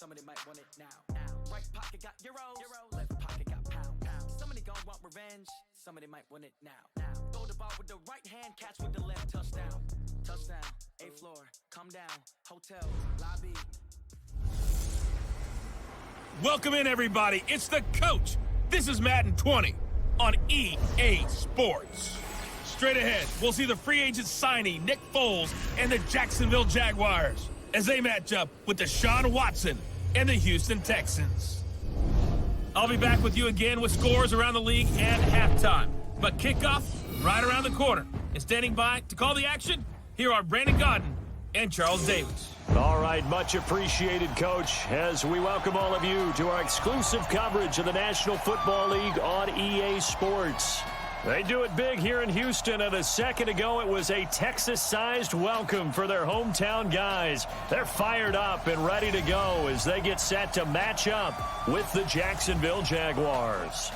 Somebody might want it now. Right pocket got euros, left pocket got pound. Somebody gon' want revenge, somebody might want it now. Throw the ball with the right hand, catch with the left, touchdown. Touchdown, 8th floor, come down, hotel, lobby. Welcome in, everybody. It's the coach. This is Madden 20 on EA Sports. Straight ahead, we'll see the free agent signing Nick Foles and the Jacksonville Jaguars as they match up with Deshaun Watson and the Houston Texans. I'll be back with you again with scores around the league and halftime. But kickoff right around the corner. And standing by to call the action, here are Brandon Godden and Charles Davis. All right, much appreciated, Coach, as we welcome all of you to our exclusive coverage of the National Football League on EA Sports. They do it big here in Houston, and a second ago it was a Texas-sized welcome for their hometown guys. They're fired up and ready to go as they get set to match up with the Jacksonville Jaguars.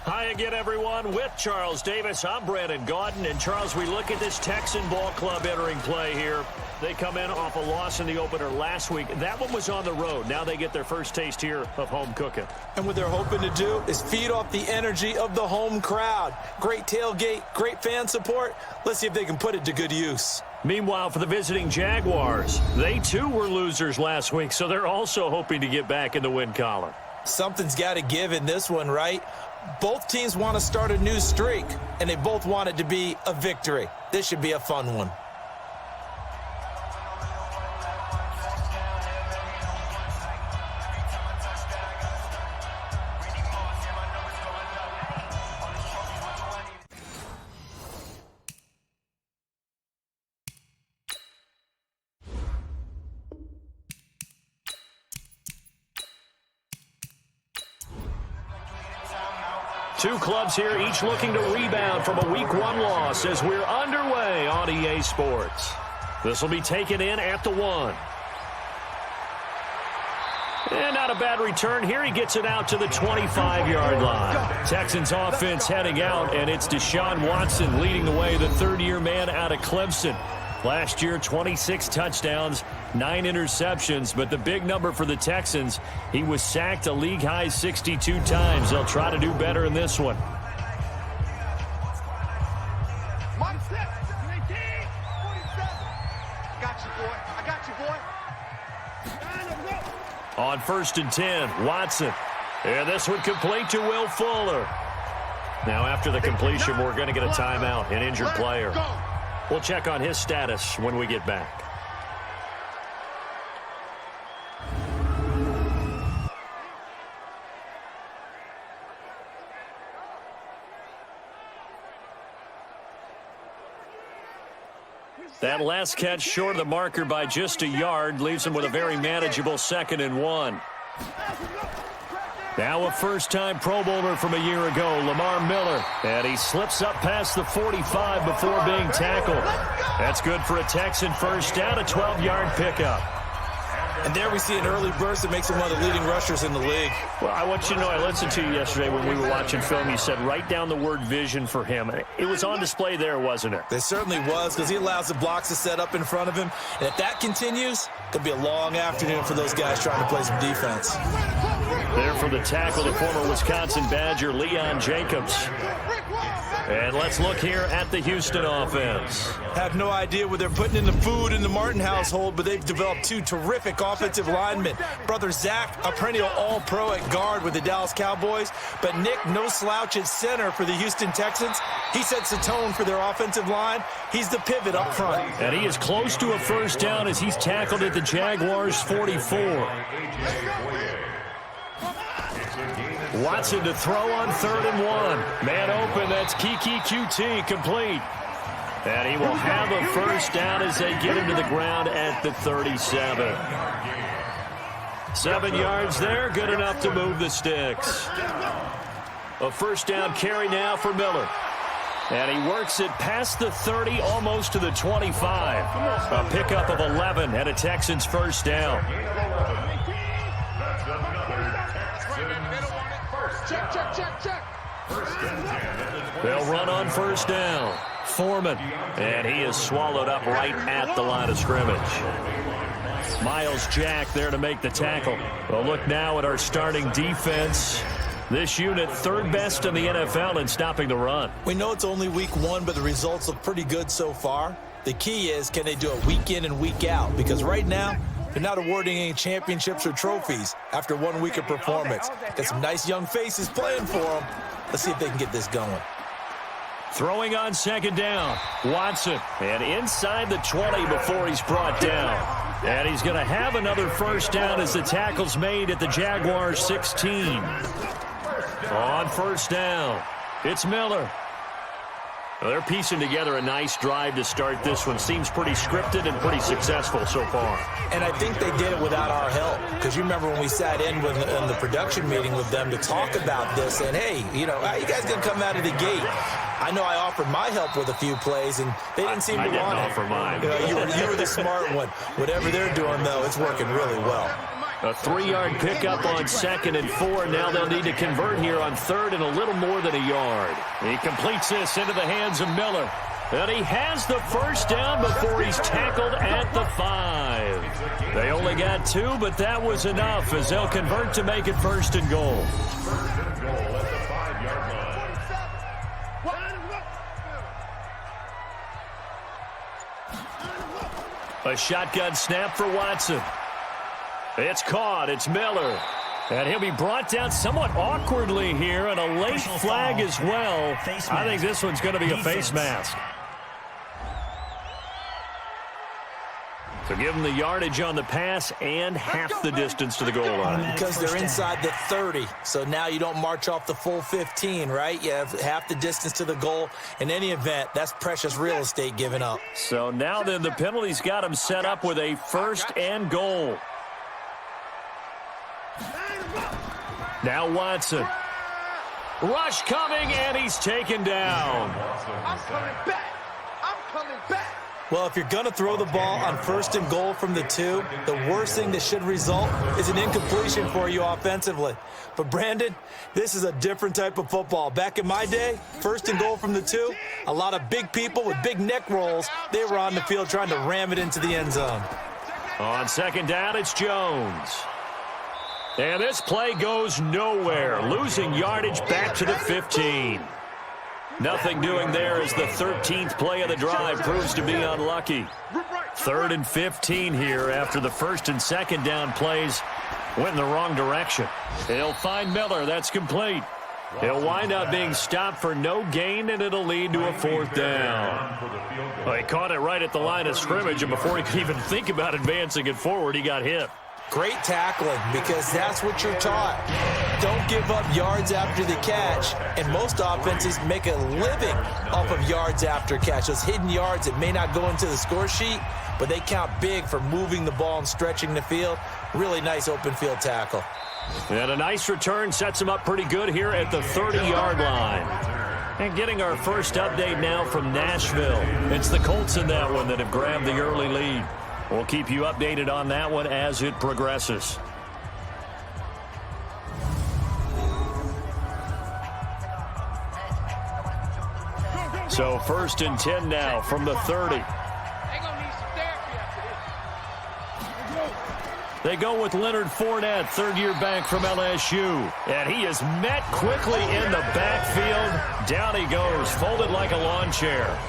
Hi again, everyone. With Charles Davis, I'm Brandon Godden. And, Charles, we look at this Texan ball club entering play here. They come in off a loss in the opener last week. That one was on the road. Now they get their first taste here of home cooking. And what they're hoping to do is feed off the energy of the home crowd. Great tailgate, great fan support. Let's see if they can put it to good use. Meanwhile, for the visiting Jaguars, they too were losers last week, so they're also hoping to get back in the win column. Something's got to give in this one, right? Both teams want to start a new streak, and they both want it to be a victory. This should be a fun one. Two clubs here, each looking to rebound from a Week 1 loss as we're underway on EA Sports. This will be taken in at the 1. And not a bad return here. He gets it out to the 25-yard line. Texans offense heading out, and it's Deshaun Watson leading the way, the third-year man out of Clemson. Last year, 26 touchdowns, 9 interceptions, but the big number for the Texans, he was sacked a league-high 62 times. They'll try to do better in this one. On 1st and 10, Watson. And this one complete to Will Fuller. Now after the completion, we're going to get a timeout, an injured player. We'll check on his status when we get back. That last catch short of the marker by just a yard leaves him with a very manageable 2nd and 1. Now a first-time Pro Bowler from a year ago, Lamar Miller. And he slips up past the 45 before being tackled. That's good for a Texan first down, a 12-yard pickup. And there we see an early burst that makes him one of the leading rushers in the league. Well, I want you to know, I listened to you yesterday when we were watching film. You said write down the word vision for him. It was on display there, wasn't it? It certainly was, because he allows the blocks to set up in front of him. And if that continues, it'll be a long afternoon for those guys trying to play some defense. There for the tackle, the former Wisconsin Badger, Leon Jacobs. And let's look here at the Houston offense. Have no idea what they're putting in the food in the Martin household, but they've developed two terrific offensive linemen. Brother Zach, a perennial all-pro at guard with the Dallas Cowboys, but Nick, no slouch at center for the Houston Texans. He sets the tone for their offensive line. He's the pivot up front. And he is close to a first down as he's tackled at the Jaguars' 44. Watson to throw on 3rd and 1. Man open, that's Kiki QT complete. And he will have a first down as they get him to the ground at the 37. 7 yards there, good enough to move the sticks. A first down carry now for Miller. And he works it past the 30, almost to the 25. A pickup of 11 and a Texans first down. They'll run on first down. Foreman. And he is swallowed up right at the line of scrimmage. Miles Jack there to make the tackle. Well, look now at our starting defense. This unit, third best in the NFL in stopping the run. We know it's only week one, but the results look pretty good so far. The key is, can they do it week in and week out? Because right now, they're not awarding any championships or trophies after 1 week of performance. Got some nice young faces playing for them. Let's see if they can get this going. Throwing on second down, Watson. And inside the 20 before he's brought down. And he's going to have another first down as the tackle's made at the Jaguars 16. On first down, it's Miller. Well, they're piecing together a nice drive to start this one. Seems pretty scripted and pretty successful so far. And I think they did it without our help. Because you remember when we sat in the production meeting with them to talk about this, and hey, you know, how you guys going to come out of the gate? I know I offered my help with a few plays, and they didn't seem to want it. I didn't offer mine. You were the smart one. Whatever they're doing, though, it's working really well. A 3-yard pickup on 2nd and 4. Now they'll need to convert here on 3rd and a little more than a yard. He completes this into the hands of Miller. And he has the first down before he's tackled at the 5. They only got 2, but that was enough as they'll convert to make it 1st and goal. A shotgun snap for Watson. It's caught. It's Miller. And he'll be brought down somewhat awkwardly here, and a late flag as well. I think this one's going to be a face mask. So give them the yardage on the pass and half the distance to the goal line. Because they're inside the 30, so now you don't march off the full 15, right? You have half the distance to the goal. In any event, that's precious real estate given up. So now then the penalty's got him set up with a 1st and goal. Now Watson. Rush coming, and he's taken down. I'm coming back. I'm coming back. Well, if you're going to throw the ball on 1st and goal from the 2, the worst thing that should result is an incompletion for you offensively. But, Brandon, this is a different type of football. Back in my day, 1st and goal from the 2, a lot of big people with big neck rolls, they were on the field trying to ram it into the end zone. On 2nd down, it's Jones. And this play goes nowhere, losing yardage back to the 15. Nothing doing there as the 13th play of the drive proves to be unlucky. 3rd and 15 here after the 1st and 2nd down plays went in the wrong direction. He'll find Miller. That's complete. He'll wind up being stopped for no gain, and it'll lead to a 4th down. Well, he caught it right at the line of scrimmage, and before he could even think about advancing it forward, he got hit. Great tackling, because that's what you're taught. Don't give up yards after the catch, and most offenses make a living off of yards after catch. Those hidden yards that may not go into the score sheet, but they count big for moving the ball and stretching the field. Really nice open field tackle. And a nice return sets him up pretty good here at the 30-yard line. And getting our first update now from Nashville. It's the Colts in that one that have grabbed the early lead. We'll keep you updated on that one as it progresses. So 1st and 10 now from the 30. They go with Leonard Fournette, 3rd-year back from LSU. And he is met quickly in the backfield. Down he goes, folded like a lawn chair.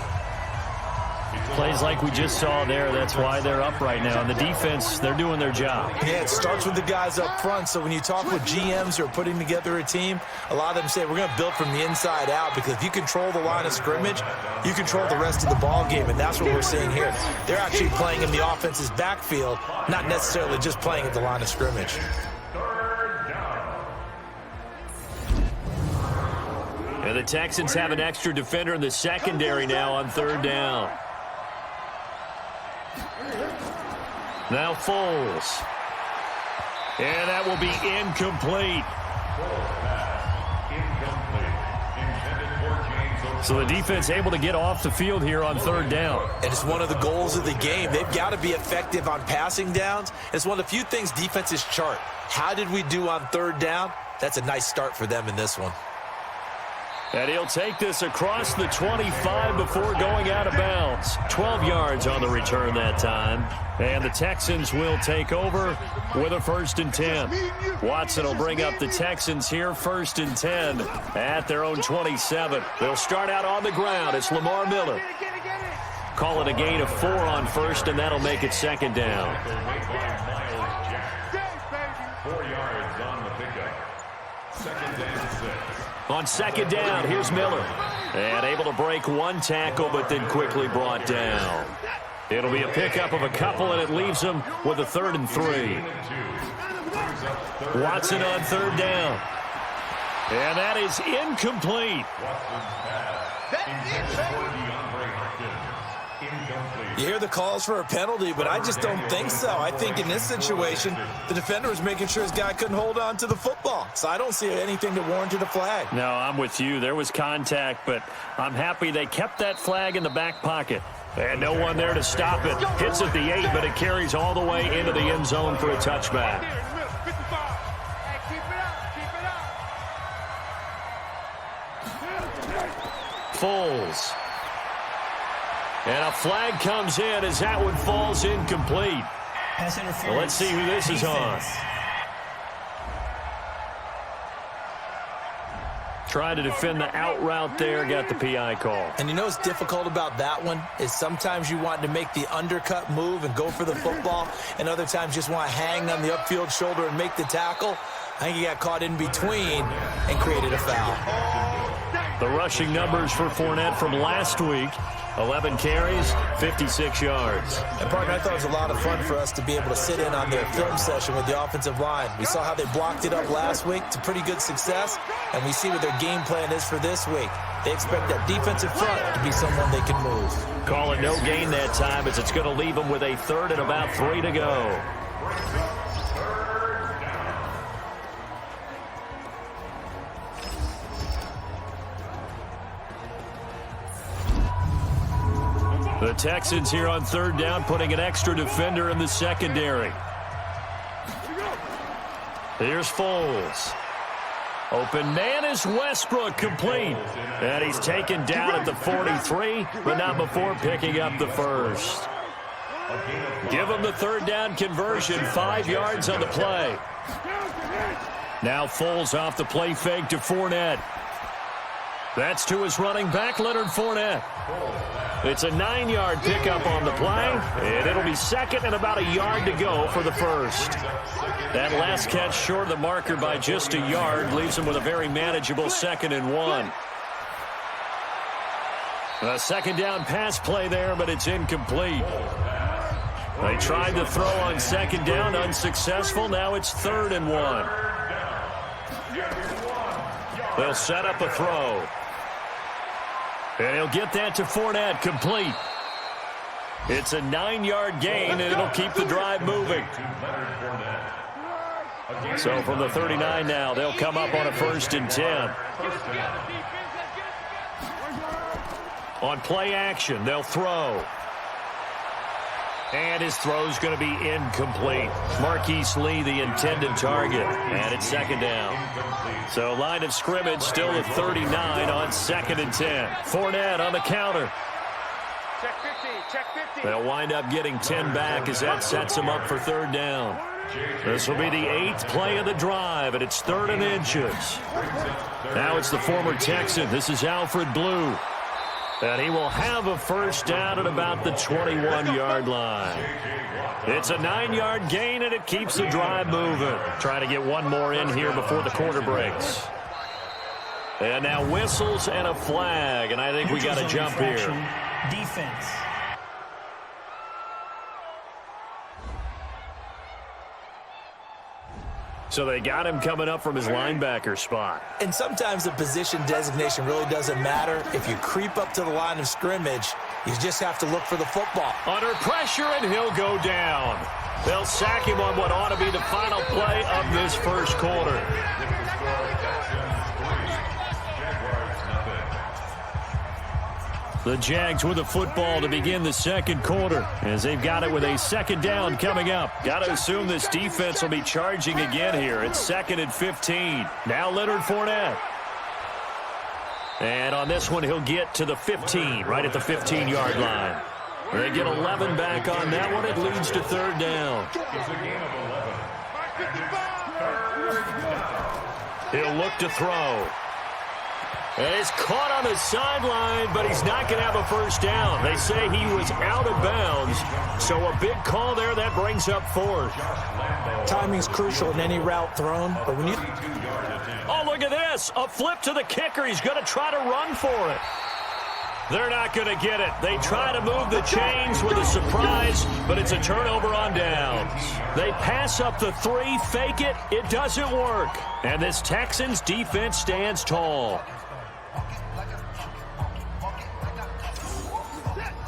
Plays like we just saw there. That's why they're up right now. And the defense, they're doing their job. Yeah, it starts with the guys up front. So when you talk with GMs who are putting together a team, a lot of them say we're going to build from the inside out, because if you control the line of scrimmage, you control the rest of the ball game. And that's what we're seeing here. They're actually playing in the offense's backfield, not necessarily just playing at the line of scrimmage. And the Texans have an extra defender in the secondary now on 3rd down. Now Foles. And that will be incomplete. So the defense able to get off the field here on 3rd down. And it's one of the goals of the game. They've got to be effective on passing downs. It's one of the few things defenses chart. How did we do on 3rd down? That's a nice start for them in this one. And he'll take this across the 25 before going out of bounds. 12 yards on the return that time. And the Texans will take over with a 1st and 10. Watson will bring up the Texans here, 1st and 10 at their own 27. They'll start out on the ground. It's Lamar Miller. Call it a gain of 4 on 1st, and that'll make it 2nd down. 4 yards on the pickup. 2nd and 6. On 2nd down, here's Miller. And able to break 1 tackle, but then quickly brought down. It'll be a pickup of a couple, and it leaves him with a 3rd and 3. Watson on 3rd down. And that is incomplete. You hear the calls for a penalty, but I just don't think so. I think in this situation, the defender was making sure his guy couldn't hold on to the football. So I don't see anything that warranted a flag. No, I'm with you. There was contact, but I'm happy they kept that flag in the back pocket. And no one there to stop it. Hits at the 8, but it carries all the way into the end zone for a touchback. Foles. And a flag comes in as that one falls incomplete. Pass interference. Well, let's see who this is on. Trying to defend the out route there, got the PI call. And you know what's difficult about that one is sometimes you want to make the undercut move and go for the football, and other times just want to hang on the upfield shoulder and make the tackle. I think he got caught in between and created a foul. The rushing numbers for Fournette from last week. 11 carries, 56 yards. And, partner, I thought it was a lot of fun for us to be able to sit in on their film session with the offensive line. We saw how they blocked it up last week to pretty good success, and we see what their game plan is for this week. They expect that defensive front to be someone they can move. Call it no gain that time as it's going to leave them with a 3rd and about 3 to go. The Texans here on 3rd down, putting an extra defender in the secondary. Here's Foles. Open man is Westbrook, complete. And he's taken down at the 43, but not before picking up the 1st. Give him the 3rd down conversion, 5 yards on the play. Now Foles off the play fake to Fournette. That's to his running back, Leonard Fournette. It's a 9-yard pickup on the play, and it'll be 2nd and about a yard to go for the 1st. That last catch short of the marker by just a yard leaves him with a very manageable 2nd and 1. A 2nd down pass play there, but it's incomplete. They tried to throw on 2nd down, unsuccessful. Now it's 3rd and 1. They'll set up a throw. And he'll get that to Fournette, complete. It's a 9-yard gain, and it'll keep the drive moving. So from the 39 now, they'll come up on a 1st and 10. On play action, they'll throw. And his throw's going to be incomplete. Marquise Lee, the intended target. And it's 2nd down. So line of scrimmage still at 39 on 2nd and 10. Fournette on the counter. Check 50, check 50. They'll wind up getting 10 back as that sets them up for 3rd down. This will be the 8th play of the drive, and it's 3rd and inches. Now it's the former Texan. This is Alfred Blue. And he will have a 1st down at about the 21-yard line. It's a 9-yard gain, and it keeps the drive moving. Trying to get one more in here before the quarter breaks. And now whistles and a flag, and I think we got a jump here. Defense. So they got him coming up from his linebacker spot. And sometimes the position designation really doesn't matter. If you creep up to the line of scrimmage, you just have to look for the football. Under pressure, and he'll go down. They'll sack him on what ought to be the final play of this first quarter. The Jags with the football to begin the second quarter as they've got it with a 2nd down coming up. Got to assume this defense will be charging again here. It's 2nd and 15. Now Leonard Fournette. And on this one, he'll get to the 15, right at the 15-yard line. They get 11 back on that one. It leads to third down. It's a gain of 11. He'll look to throw. And he's caught on the sideline, but he's not going to have a first down. They say he was out of bounds, so a big call there. That brings up fourth. Timing's crucial in any route thrown, but when you... Oh, look at this. A flip to the kicker. He's going to try to run for it. They're not going to get it. They try to move the chains with a surprise, but it's a turnover on downs. They pass up the 3, fake it. It doesn't work. And this Texans defense stands tall.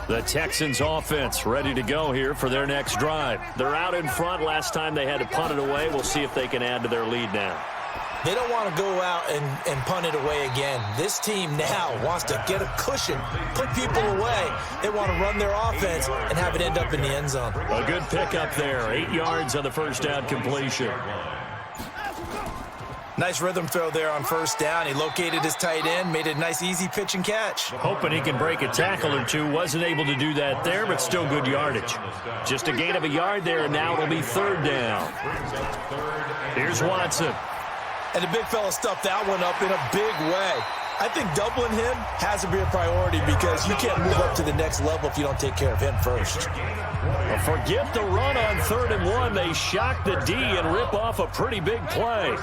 The Texans offense ready to go here for their next drive. They're out in front. Last time they had to punt it away. We'll see if they can add to their lead now. They don't want to go out and punt it away again. This team now wants to get a cushion, put people away. They want to run their offense and have it end up in the end zone. A good pickup there. 8 yards on the first down completion. Nice rhythm throw there on first down. He located his tight end, made a nice easy pitch and catch. Hoping he can break a tackle or two. Wasn't able to do that there, but still good yardage. Just a gain of a yard there, and now it'll be third down. Here's Watson. And the big fella stuffed that one up in a big way. I think doubling him has to be a priority because you can't move up to the next level if you don't take care of him first. Well, forget the run on 3rd and 1. They shock the D and rip off a pretty big play.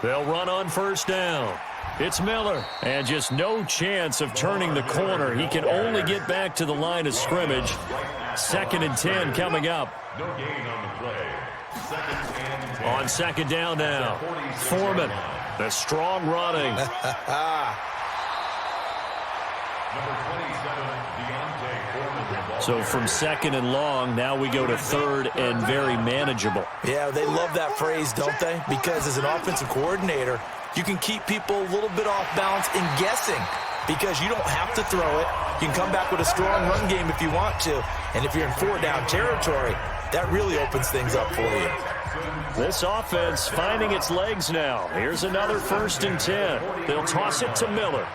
They'll run on first down. It's Miller, and just no chance of turning the corner. He can only get back to the line of scrimmage. 2nd and 10 coming up. No gain on the play. On 2nd down now, Foreman. The strong running. So from 2nd and long, now we go to 3rd and very manageable. Yeah, they love that phrase, don't they? Because as an offensive coordinator, you can keep people a little bit off balance and guessing because you don't have to throw it. You can come back with a strong run game if you want to. And if you're in 4-down territory, that really opens things up for you. This offense finding its legs now. Here's another 1st and 10. They'll toss it to Miller.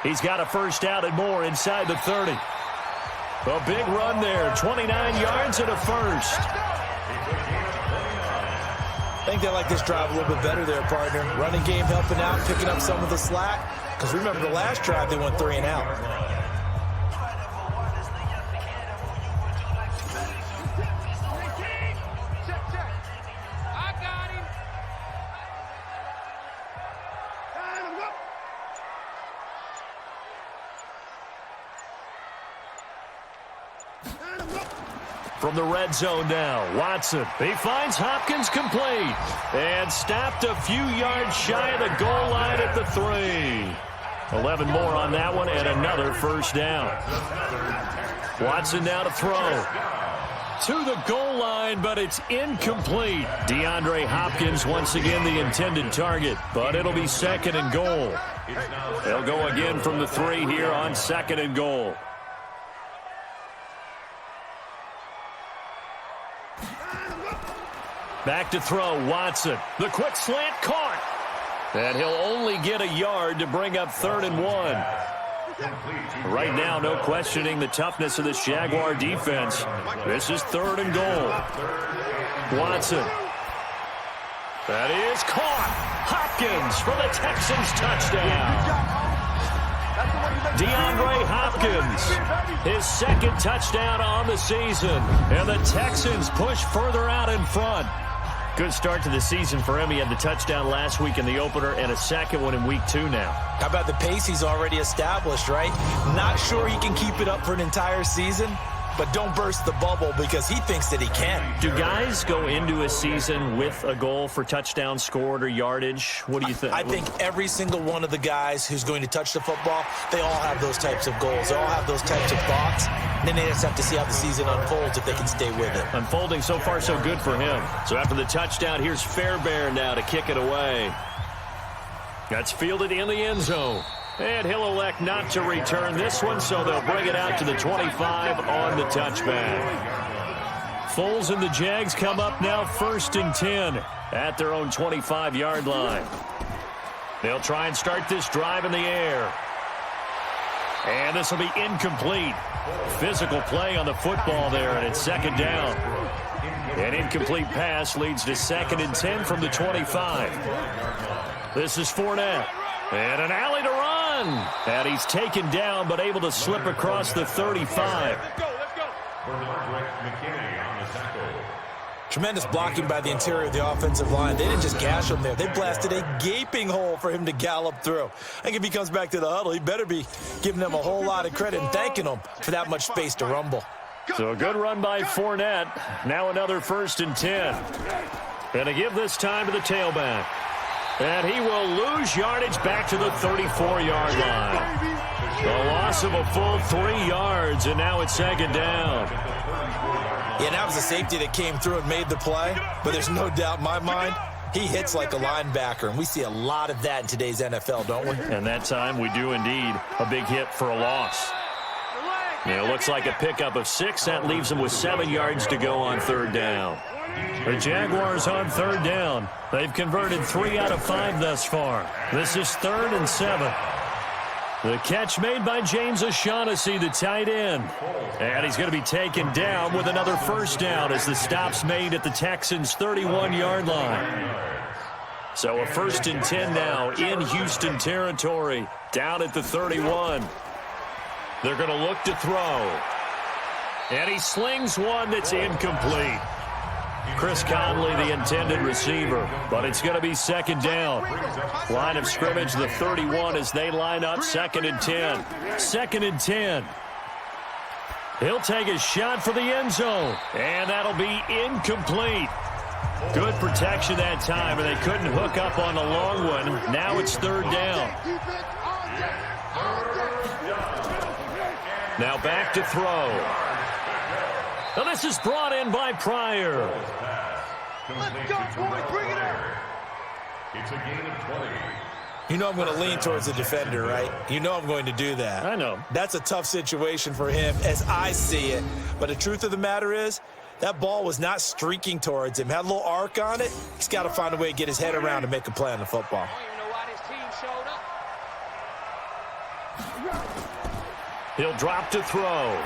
He's got a first down and more inside the 30. A big run there, 29 yards and a first. I think they like this drive a little bit better there, partner. Running game helping out, picking up some of the slack. Because remember the last drive, they went 3 and out. From the red zone now, Watson. He finds Hopkins complete. And stopped a few yards shy of the goal line at the 3. 11 more on that one and another first down. Watson now to throw. To the goal line, but it's incomplete. DeAndre Hopkins once again the intended target, but it'll be 2nd and goal. They'll go again from the 3 here on 2nd and goal. Back to throw, Watson. The quick slant caught. And he'll only get a yard to bring up 3rd and 1. Right now, no questioning the toughness of this Jaguar defense. This is 3rd and goal. Watson. That is caught. Hopkins for the Texans touchdown. DeAndre Hopkins, his 2nd touchdown on the season. And the Texans push further out in front. Good start to the season for him. He had the touchdown last week in the opener and a 2nd one in week 2 now. How about the pace he's already established, right? Not sure he can keep it up for an entire season, but don't burst the bubble because he thinks that he can. Do guys go into a season with a goal for touchdown scored or yardage? What do you think? I think every single one of the guys who's going to touch the football, they all have those types of goals. They all have those types of thoughts. And then they just have to see how the season unfolds if they can stay with it. Unfolding so far so good for him. So after the touchdown, here's Fairbairn now to kick it away. That's fielded in the end zone. And he'll elect not to return this one, so they'll bring it out to the 25 on the touchback. Foles and the Jags come up now 1st and 10. at their own 25-yard line. They'll try and start this drive in the air. And this will be incomplete. Physical play on the football there, and it's second down. An incomplete pass leads to 2nd and 10 from the 25. This is Fournette. And an alley to run. And he's taken down, but able to slip across the 35. Tremendous blocking by the interior of the offensive line. They didn't just gash him there. They blasted a gaping hole for him to gallop through. I think if he comes back to the huddle, he better be giving them a whole lot of credit and thanking them for that much space to rumble. So a good run by Fournette. Now another 1st and 10. And to give this time to the tailback. And he will lose yardage back to the 34-yard line. A loss of a full 3 yards, and now it's 2nd down. Yeah, that was a safety that came through and made the play. But there's no doubt in my mind, he hits like a linebacker. And we see a lot of that in today's NFL, don't we? And that time we do indeed. A big hit for a loss. It looks like a pickup of 6. That leaves them with 7 yards to go on 3rd down. The Jaguars on 3rd down. They've converted 3 out of 5 thus far. This is 3rd and 7. The catch made by James O'Shaughnessy, the tight end. And he's going to be taken down with another 1st down as the stop's made at the Texans' 31-yard line. So a 1st and 10 now in Houston territory, down at the 31. They're going to look to throw. And he slings one that's incomplete. Chris Conley, the intended receiver, but it's going to be 2nd down. Line of scrimmage, the 31 as they line up, 2nd and 10. 2nd and 10. He'll take a shot for the end zone, and that'll be incomplete. Good protection that time, and they couldn't hook up on the long one. Now it's 3rd down. Now back to throw. Now this is brought in by Pryor. Let's go, boys. Bring it up. It's a gain of 20. You know I'm going to lean towards the defender, right? You know I'm going to do that. I know. That's a tough situation for him as I see it. But the truth of the matter is, that ball was not streaking towards him. Had a little arc on it. He's got to find a way to get his head around and make a play on the football. I don't even know why this team showed up. He'll drop to throw.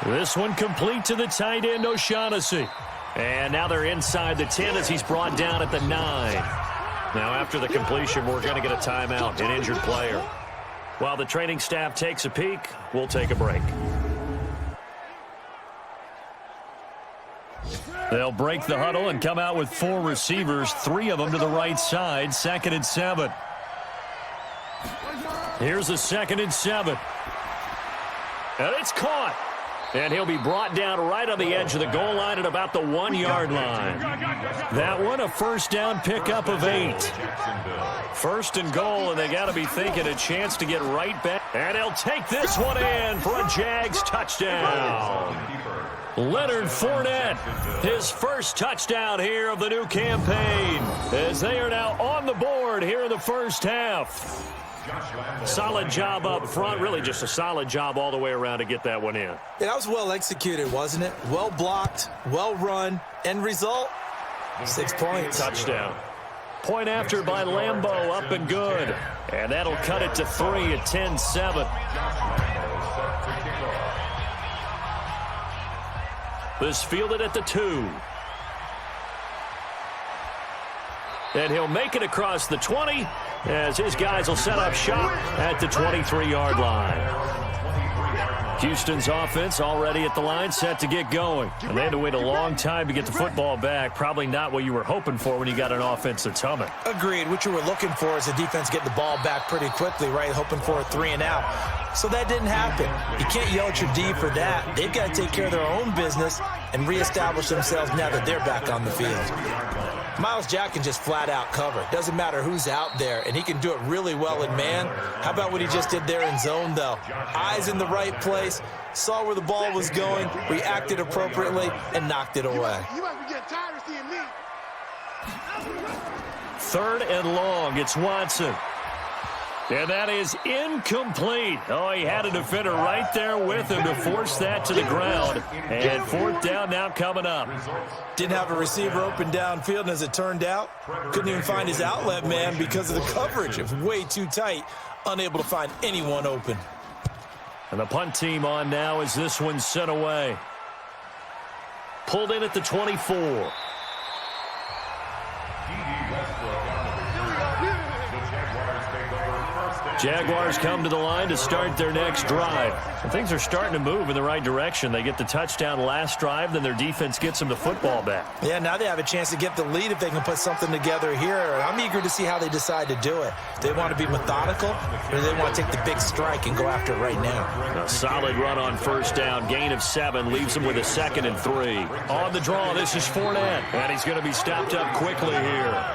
This one complete to the tight end, O'Shaughnessy. And now they're inside the 10 as he's brought down at the 9. Now after the completion, we're going to get a timeout, an injured player. While the training staff takes a peek, we'll take a break. They'll break the huddle and come out with 4 receivers, 3 of them to the right side, 2nd and 7. Here's a 2nd and 7. And it's caught. And he'll be brought down right on the edge of the goal line at about the 1-yard line. That one, a 1st down pickup of 8. 1st and goal, and they got to be thinking a chance to get right back. And he'll take this one in for a Jags touchdown. Leonard Fournette, his 1st touchdown here of the new campaign, as they are now on the board here in the 1st half. Solid job up front, really just a solid job all the way around to get that one in. Yeah, that was well executed, wasn't it? Well blocked, well run, end result, 6 points. Touchdown. Point after by Lambeau, up and good. And that'll cut it to 3 at 10-7. This fielded at the 2. And he'll make it across the 20 as his guys will set up shop at the 23-yard line. Houston's offense already at the line, set to get going. And they had to wait a long time to get the football back. Probably not what you were hoping for when you got an offense that's humming. Agreed. What you were looking for is the defense getting the ball back pretty quickly, right? Hoping for a 3 and out. So that didn't happen. You can't yell at your D for that. They've got to take care of their own business and reestablish themselves now that they're back on the field. Myles Jack can just flat out cover. Doesn't matter who's out there, and he can do it really well in man. How about what he just did there in zone, though? Eyes in the right place, saw where the ball was going, reacted appropriately, and knocked it away. You might be getting tired of seeing me. 3rd and long. It's Watson. And that is incomplete. Oh, he had a defender right there with him to force that to the ground. And fourth down now coming up. Didn't have a receiver open downfield, and as it turned out, couldn't even find his outlet man because of the coverage. It was way too tight, unable to find anyone open. And the punt team on now as this one's sent away. Pulled in at the 24. Jaguars come to the line to start their next drive. And things are starting to move in the right direction. They get the touchdown last drive, then their defense gets them the football back. Yeah, now they have a chance to get the lead if they can put something together here. I'm eager to see how they decide to do it. They want to be methodical, or they want to take the big strike and go after it right now. A solid run on first down. Gain of 7 leaves them with a 2nd and 3. On the draw, this is Fournette. And he's going to be stopped up quickly here.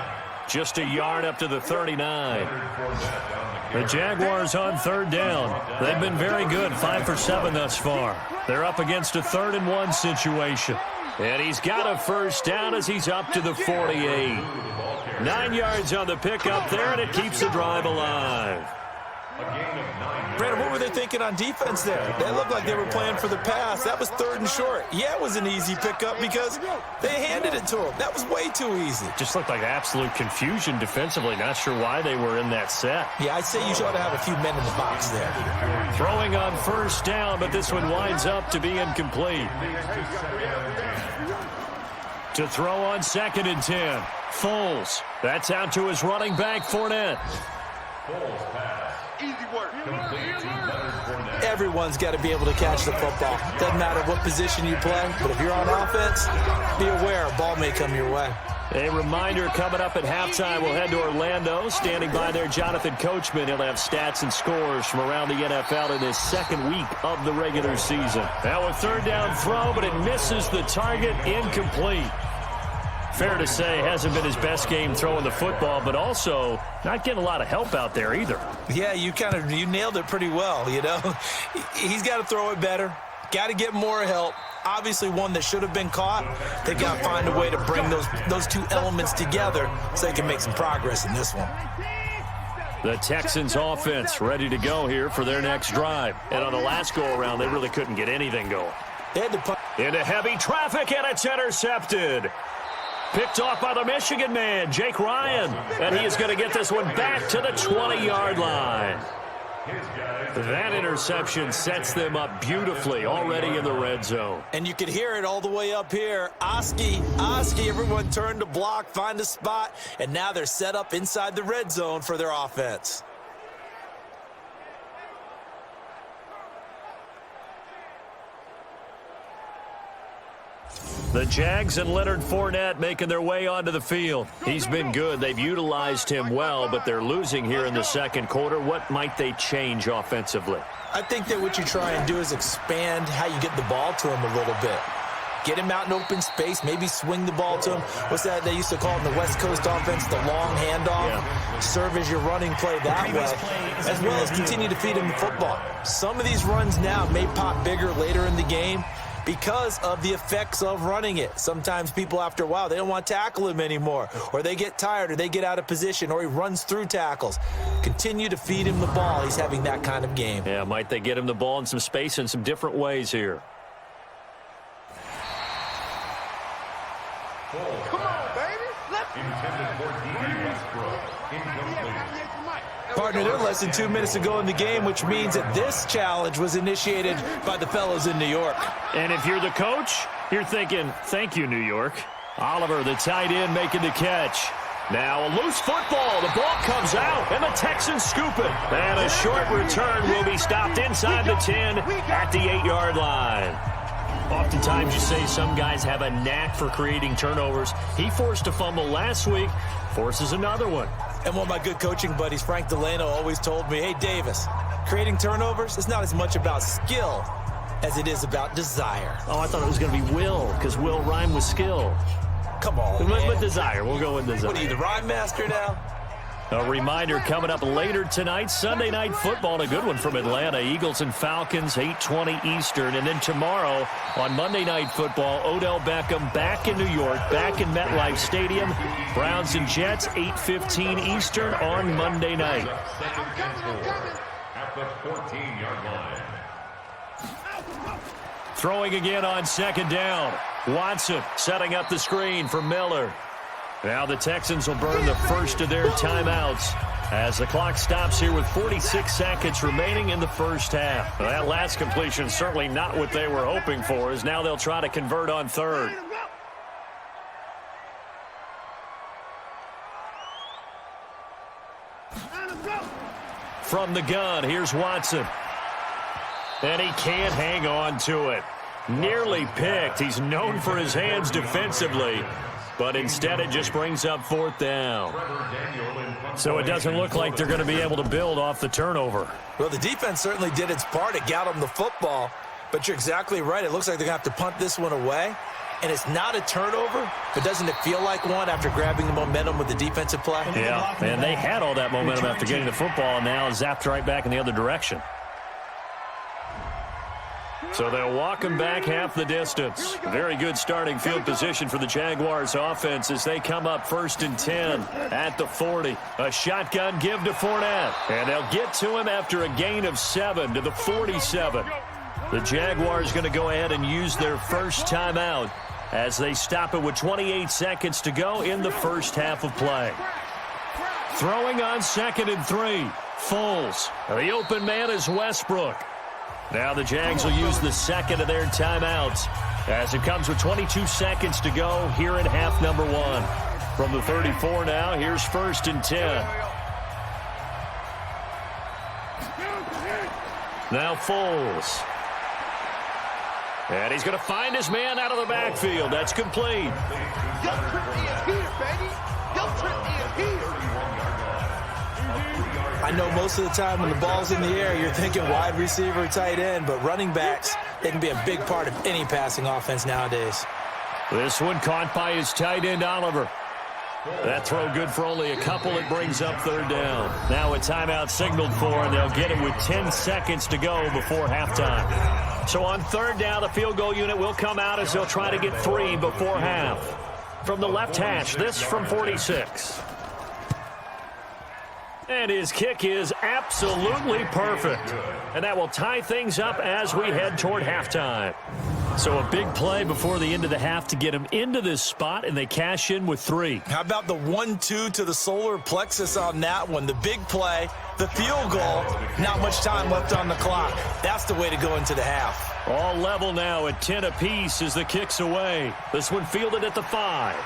Just a yard up to the 39. The Jaguars on third down. They've been very good, 5 for 7 thus far. They're up against a 3rd and 1 situation. And he's got a first down as he's up to the 48. 9 yards on the pickup there, and it keeps the drive alive. Brandon, what were they thinking on defense there? They looked like they were playing for the pass. That was 3rd and short. Yeah, it was an easy pickup because they handed it to him. That was way too easy. Just looked like absolute confusion defensively. Not sure why they were in that set. Yeah, I'd say you ought to have a few men in the box there. Throwing on first down, but this one winds up to be incomplete. To throw on 2nd and 10. Foles. That's out to his running back, Fournette. Foles pass. Easy work. Everyone's got to be able to catch the football. Doesn't matter what position you play, but if you're on offense, be aware a ball may come your way. A reminder coming up at halftime, we'll head to Orlando. Standing by there, Jonathan Coachman. He'll have stats and scores from around the NFL in his 2nd week of the regular season. Now a 3rd down throw, but it misses the target, incomplete. Fair to say, hasn't been his best game throwing the football, but also not getting a lot of help out there either. Yeah, you nailed it pretty well, you know. He's got to throw it better. Got to get more help. Obviously one that should have been caught. They got to find a way to bring those two elements together so they can make some progress in this one. The Texans offense ready to go here for their next drive. And on the last go-around, they really couldn't get anything going. They had to put into heavy traffic, and it's intercepted. Picked off by the Michigan man, Jake Ryan. And he is going to get this one back to the 20-yard line. That interception sets them up beautifully already in the red zone. And you can hear it all the way up here. Oski, everyone turned to block, find a spot, and now they're set up inside the red zone for their offense. The Jags and Leonard Fournette making their way onto the field. He's been good. They've utilized him well, but they're losing here in the 2nd quarter. What might they change offensively? I think that what you try and do is expand how you get the ball to him a little bit. Get him out in open space, maybe swing the ball to him. What's that they used to call in the West Coast offense, the long handoff? Yeah. Serve as your running play that way, as well as continue to feed him the football. Some of these runs now may pop bigger later in the game because of the effects of running it. Sometimes people, after a while, they don't want to tackle him anymore, or they get tired, or they get out of position, or he runs through tackles. Continue to feed him the ball. He's having that kind of game. Yeah, might they get him the ball in some space in some different ways here. Come on, baby. Let's intended for D.D. Westbrook. Incomplete. Partner, they're less than 2 minutes to go in the game, which means that this challenge was initiated by the fellas in New York. And if you're the coach, you're thinking, thank you, New York. Oliver, the tight end, making the catch. Now a loose football. The ball comes out, and the Texans scoop it. And a short return will be stopped inside the 10 at the 8-yard line. Oftentimes you say some guys have a knack for creating turnovers. He forced a fumble last week, forces another one. And one of my good coaching buddies, Frank Delano, always told me, hey, Davis, creating turnovers is not as much about skill as it is about desire. Oh, I thought it was going to be will, because will rhyme with skill. Come on, man. With desire. We'll go with desire. What are you, the rhyme master now? A reminder coming up later tonight, Sunday Night Football, a good one from Atlanta. Eagles and Falcons, 8:20 Eastern. And then tomorrow on Monday Night Football, Odell Beckham back in New York, back in MetLife Stadium. Browns and Jets, 8:15 Eastern on Monday night. Second and 4 at the 14-yard line. Throwing again on second down. Watson setting up the screen for Miller. Now the Texans will burn the first of their timeouts as the clock stops here with 46 seconds remaining in the first half. That last completion certainly not what they were hoping for, as now they'll try to convert on third. From the gun, here's Watson. And he can't hang on to it. Nearly picked. He's known for his hands defensively, but instead it just brings up fourth down. So it doesn't look like they're going to be able to build off the turnover. Well, the defense certainly did its part. It got them the football, but you're exactly right. It looks like they're going to have to punt this one away, and it's not a turnover, but doesn't it feel like one after grabbing the momentum with the defensive play? Yeah, and they had all that momentum after getting the football, and now zapped right back in the other direction. So they'll walk him back half the distance. Very good starting field position for the Jaguars offense as they come up 1st and 10 at the 40. A shotgun give to Fournette. And they'll get to him after a gain of 7 to the 47. The Jaguars going to go ahead and use their first timeout as they stop it with 28 seconds to go in the first half of play. Throwing on 2nd and 3. Foles. The open man is Westbrook. Now the Jags will use the second of their timeouts as it comes with 22 seconds to go here in half number 1. From the 34 now, here's 1st and 10. Now Foles. And he's going to find his man out of the backfield. That's complete. I know most of the time when the ball's in the air, you're thinking wide receiver, tight end, but running backs, they can be a big part of any passing offense nowadays. This one caught by his tight end, Oliver. That throw good for only a couple. It brings up 3rd down. Now a timeout signaled for, and they'll get him with 10 seconds to go before halftime. So on 3rd down, the field goal unit will come out as they'll try to get 3 before half. From the left hash, this from 46. And his kick is absolutely perfect. And that will tie things up as we head toward halftime. So a big play before the end of the half to get him into this spot, and they cash in with 3. How about the 1-2 to the solar plexus on that one? The big play, the field goal, not much time left on the clock. That's the way to go into the half. All level now at 10 apiece as the kick's away. This one fielded at the 5.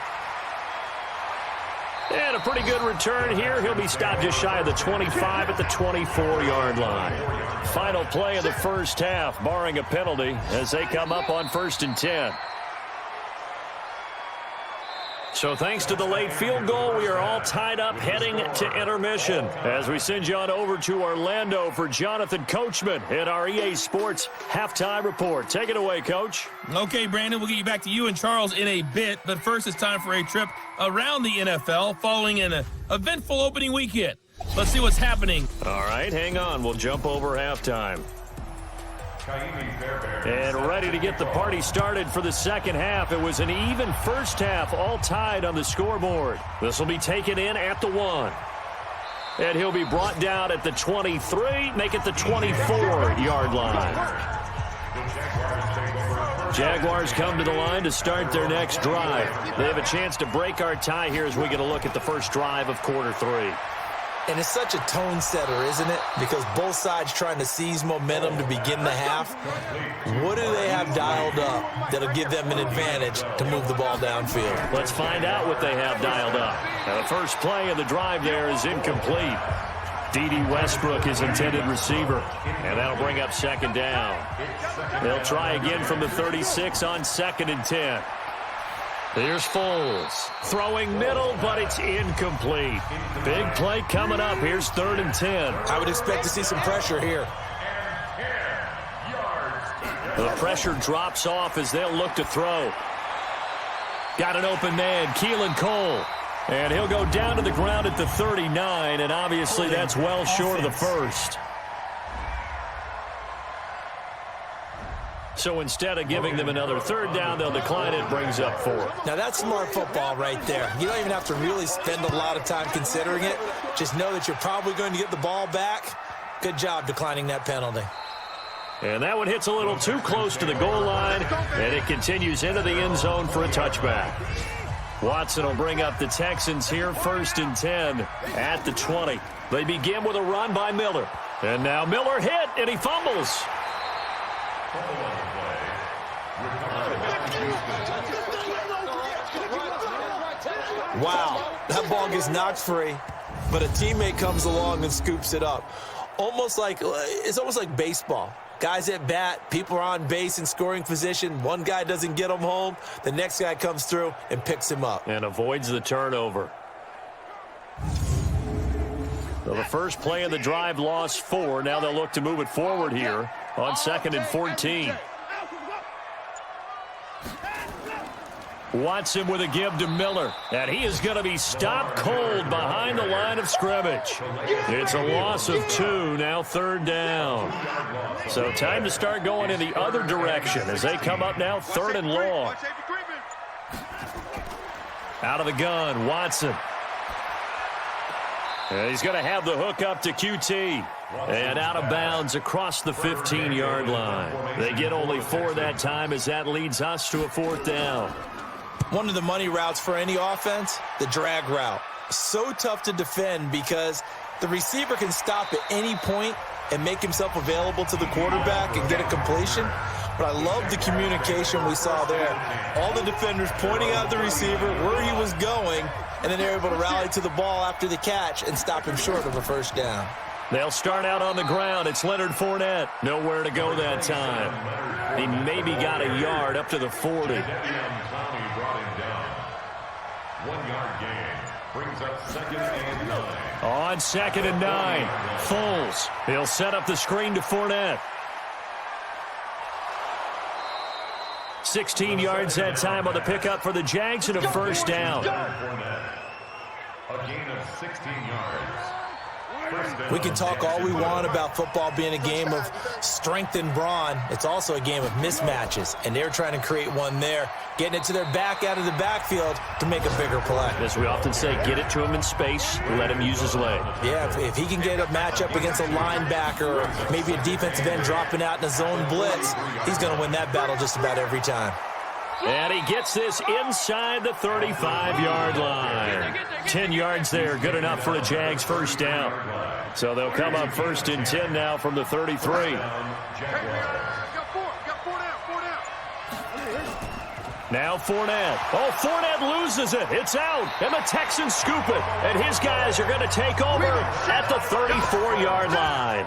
And a pretty good return here. He'll be stopped just shy of the 25 at the 24-yard line. Final play of the first half, barring a penalty, as they come up on 1st and 10. So thanks to the late field goal, we are all tied up heading to intermission as we send you on over to Orlando for Jonathan Coachman at our EA Sports Halftime Report. Take it away, Coach. Okay, Brandon, we'll get you back to you and Charles in a bit, but first it's time for a trip around the NFL following an eventful opening weekend. Let's see what's happening. All right, hang on. We'll jump over halftime. And ready to get the party started for the second half. It was an even first half, all tied on the scoreboard. This will be taken in at the 1. And he'll be brought down at the 23, make it the 24-yard line. Jaguars come to the line to start their next drive. They have a chance to break our tie here as we get a look at the first drive of quarter 3. And it's such a tone setter, isn't it? Because both sides trying to seize momentum to begin the half. What do they have dialed up that'll give them an advantage to move the ball downfield? Let's find out what they have dialed up. Now, the first play of the drive there is incomplete. D.D. Westbrook is intended receiver, and that'll bring up 2nd down. They'll try again from the 36 on 2nd and 10. Here's Foles. Throwing middle, but it's incomplete. Big play coming up. Here's 3rd and 10. I would expect to see some pressure here. The pressure drops off as they'll look to throw. Got an open man, Keelan Cole. And he'll go down to the ground at the 39, and obviously that's well short of the first. So instead of giving them another third down, they'll decline it, brings up 4. Now that's smart football right there. You don't even have to really spend a lot of time considering it. Just know that you're probably going to get the ball back. Good job declining that penalty. And that one hits a little too close to the goal line, and it continues into the end zone for a touchback. Watson will bring up the Texans here, 1st and 10 at the 20. They begin with a run by Miller. And now Miller hit, and he fumbles. Wow, that ball gets knocked free, but a teammate comes along and scoops it up. It's almost like baseball. Guys at bat, people are on base in scoring position. One guy doesn't get him home. The next guy comes through and picks him up. And avoids the turnover. So the first play of the drive lost 4. Now they'll look to move it forward here on 2nd and 14. Watson with a give to Miller. And he is going to be stopped cold behind the line of scrimmage. It's a loss of 2, now 3rd down. So time to start going in the other direction as they come up now 3rd and long. Out of the gun, Watson. And he's going to have the hook up to QT. And out of bounds across the 15-yard line. They get only 4 that time as that leads us to a 4th down. One of the money routes for any offense, the drag route. So tough to defend because the receiver can stop at any point and make himself available to the quarterback and get a completion. But I love the communication we saw there. All the defenders pointing out the receiver, where he was going, and then they're able to rally to the ball after the catch and stop him short of a 1st down. They'll start out on the ground. It's Leonard Fournette. Nowhere to go that time. He maybe got a yard up to the 40. 1-yard gain brings up 2nd and 9. On 2nd and 9, Foles. He'll set up the screen to Fournette. 16 yards that time on the pickup for the Jags and a 1st down. A gain of 16 yards. We can talk all we want about football being a game of strength and brawn. It's also a game of mismatches, and they're trying to create one there, getting it to their back out of the backfield to make a bigger play. As we often say, get it to him in space, let him use his leg. Yeah, if he can get a matchup against a linebacker or maybe a defensive end dropping out in a zone blitz, he's going to win that battle just about every time. And he gets this inside the 35-yard line. 10 yards there, good enough for a Jags 1st down. So they'll come up 1st and 10 now from the 33. Now Fournette. Oh, Fournette loses it. It's out. And the Texans scoop it. And his guys are going to take over at the 34-yard line.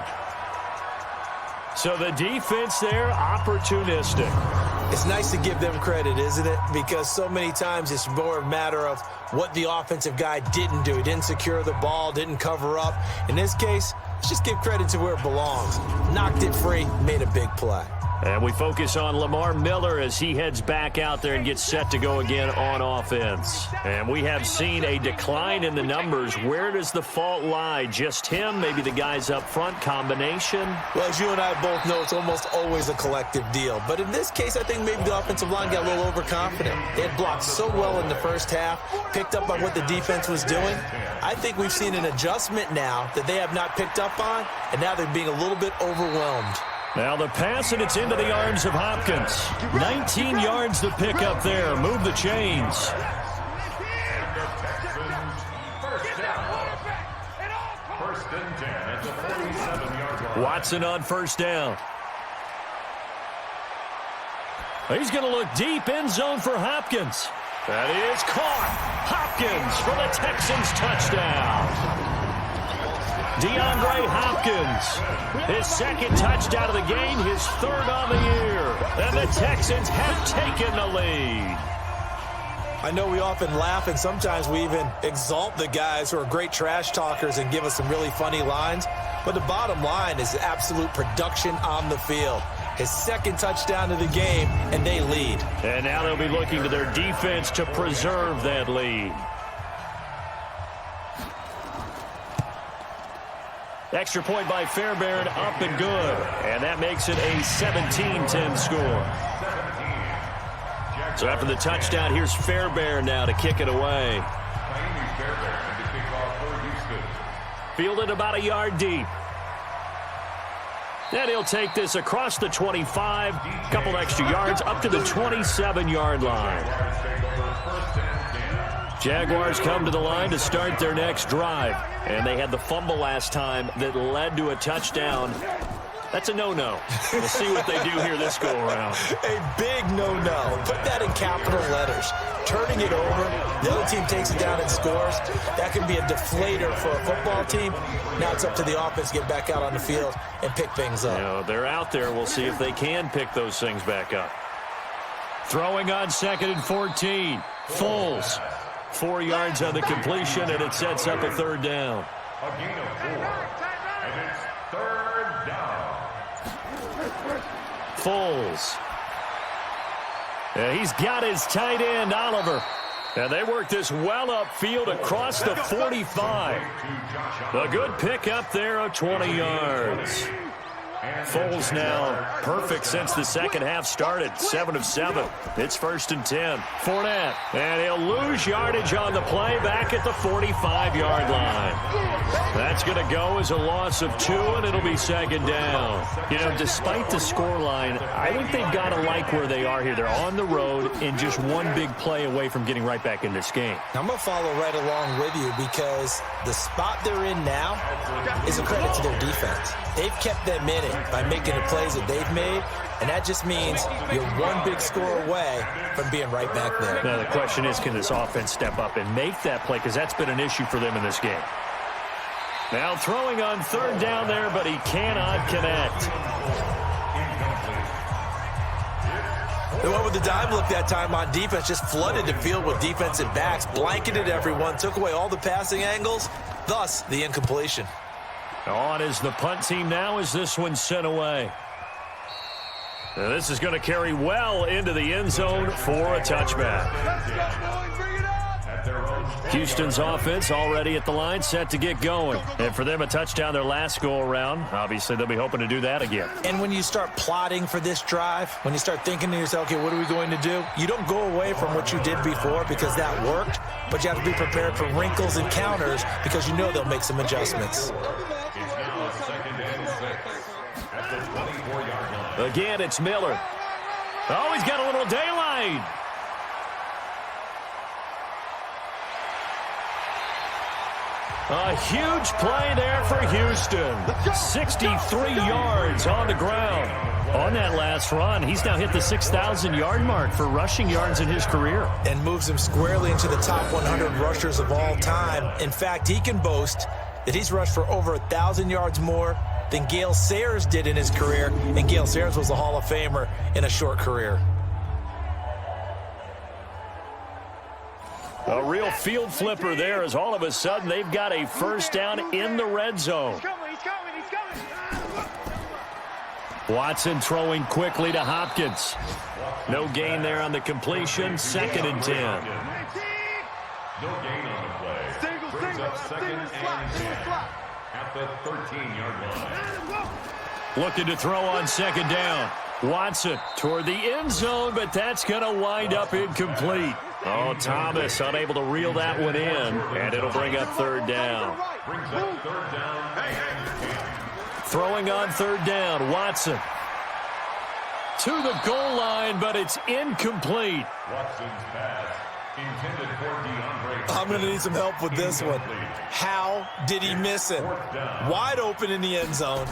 So the defense there, opportunistic. It's nice to give them credit, isn't it? Because so many times it's more a matter of what the offensive guy didn't do. He didn't secure the ball, didn't cover up. In this case, let's just give credit to where it belongs. Knocked it free, made a big play. And we focus on Lamar Miller as he heads back out there and gets set to go again on offense. And we have seen a decline in the numbers. Where does the fault lie? Just him? Maybe the guys up front? Combination? Well, as you and I both know, it's almost always a collective deal. But in this case, I think maybe the offensive line got a little overconfident. They had blocked so well in the first half, picked up on what the defense was doing. I think we've seen an adjustment now that they have not picked up on, and now they're being a little bit overwhelmed. Now the pass, and it's into the arms of Hopkins. 19 yards to pick up there. Move the chains. First and 10 at the 47-yard line. Watson on 1st down. He's going to look deep, end zone for Hopkins. That is caught. Hopkins for the Texans touchdown. DeAndre Hopkins, his 2nd touchdown of the game, his 3rd on the year. And the Texans have taken the lead. I know we often laugh, and sometimes we even exalt the guys who are great trash talkers and give us some really funny lines. But the bottom line is absolute production on the field. His 2nd touchdown of the game, and they lead. And now they'll be looking to their defense to preserve that lead. Extra point by Fairbairn, up and good. And that makes it a 17-10 score. So after the touchdown, here's Fairbairn now to kick it away. Fielded about a yard deep. And he'll take this across the 25, couple extra yards, up to the 27-yard line. Jaguars come to the line to start their next drive. And they had the fumble last time that led to a touchdown. That's a no-no. We'll see what they do here this go-around. A big no-no. Put that in capital letters. Turning it over, the other team takes it down and scores. That can be a deflator for a football team. Now it's up to the offense to get back out on the field and pick things up. You know, they're out there. We'll see if they can pick those things back up. Throwing on 2nd and 14. Foles. 4 yards on the completion, and it sets up a 3rd down. A gain of 4. And it's 3rd down. Foles. And he's got his tight end, Oliver. And they work this well upfield across the 45. A good pick up there of 20 yards. Foles now perfect since the second half started. 7 of 7. It's 1st and 10. Fournette. And he'll lose yardage on the play back at the 45-yard line. That's going to go as a loss of 2, and it'll be 2nd down. You know, despite the scoreline, I think they've got to like where they are here. They're on the road and just one big play away from getting right back in this game. I'm going to follow right along with you because the spot they're in now is a credit to their defense. They've kept them in it by making the plays that they've made, and that just means you're one big score away from being right back there. Now, the question is, can this offense step up and make that play? Because that's been an issue for them in this game. Now throwing on 3rd down there, but he cannot connect. They went with the dime look that time on defense, just flooded the field with defensive backs, blanketed everyone, took away all the passing angles, thus the incompletion. On is the punt team now as this one's sent away. Now this is going to carry well into the end zone for a touchback. Let's go, boys, bring it up! Houston's offense already at the line, set to get going. And for them, a touchdown their last go-around. Obviously, they'll be hoping to do that again. And when you start plotting for this drive, when you start thinking to yourself, okay, what are we going to do? You don't go away from what you did before because that worked, but you have to be prepared for wrinkles and counters because you know they'll make some adjustments. Again, it's Miller. Oh, he's got a little daylight. A huge play there for Houston. 63 yards on the ground. On that last run, he's now hit the 6,000-yard mark for rushing yards in his career. And moves him squarely into the top 100 rushers of all time. In fact, he can boast that he's rushed for over 1,000 yards more than Gale Sayers did in his career. And Gale Sayers was a Hall of Famer in a short career. A real field flipper there as all of a sudden they've got a 1st down in the red zone. He's coming. Watson throwing quickly to Hopkins. No gain there on the completion. 2nd and 10. No gain on the play. Brings up 2nd and 10 at the 13-yard line. Looking to throw on 2nd down. Watson toward the end zone, but that's going to wind up incomplete. Oh, Thomas unable to reel that one in, and it'll bring up 3rd down. Brings up 3rd down. Throwing on 3rd down, Watson. To the goal line, but it's incomplete. Watson's pass intended for DeAndre. I'm going to need some help with this one. How did he miss it? Wide open in the end zone.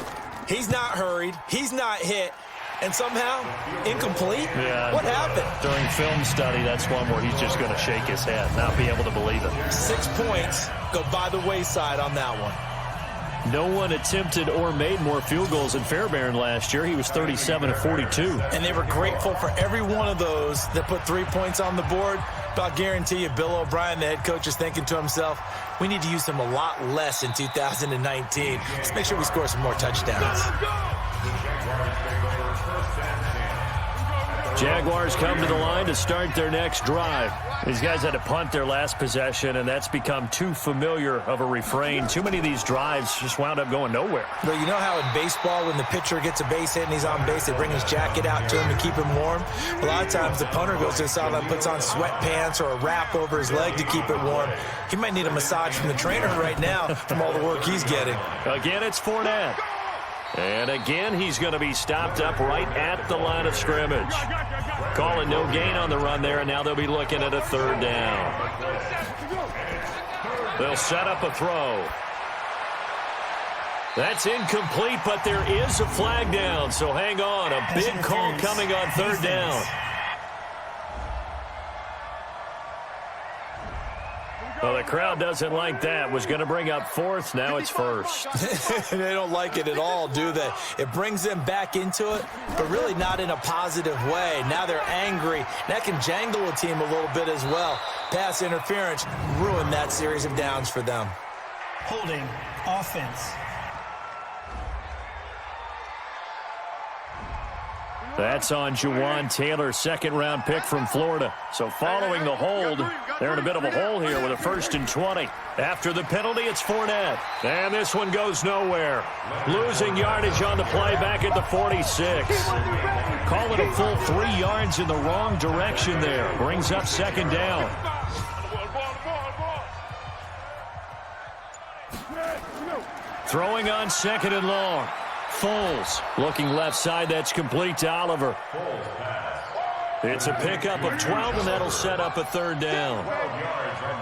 He's not hurried. He's not hit. And somehow, incomplete? Yeah. What happened? During film study, that's one where he's just going to shake his head, not be able to believe it. 6 points go by the wayside on that one. No one attempted or made more field goals than Fairbairn last year. He was 37 of 42. And they were grateful for every one of those that put 3 points on the board. But I'll guarantee you, Bill O'Brien, the head coach, is thinking to himself, we need to use them a lot less in 2019. Let's make sure we score some more touchdowns. Jaguars come to the line to start their next drive. These guys had to punt their last possession, and that's become too familiar of a refrain. Too many of these drives just wound up going nowhere. But you know how in baseball, when the pitcher gets a base hit and he's on base, they bring his jacket out to him to keep him warm? A lot of times the punter goes to the sideline, puts on sweatpants or a wrap over his leg to keep it warm. He might need a massage from the trainer right now from all the work he's getting. Again, it's Fournette. And again, he's going to be stopped up right at the line of scrimmage. Calling no gain on the run there, and now they'll be looking at a third down. They'll set up a throw. That's incomplete, but there is a flag down, so hang on. A big call coming on third down. Well, the crowd doesn't like that. Was going to bring up fourth. Now it's first. They don't like it at all, do they? It brings them back into it, but really not in a positive way. Now they're angry. That can jangle a team a little bit as well. Pass interference ruined that series of downs for them. Holding offense. That's on Juwan Taylor, second-round pick from Florida. So following the hold, they're in a bit of a hole here with a 1st and 20. After the penalty, it's Fournette. And this one goes nowhere. Losing yardage on the play back at the 46. Call it a full 3 yards in the wrong direction there. Brings up second down. Throwing on second and long. Foles looking left side. That's complete to Oliver. It's a pickup of 12, and that'll set up a third down.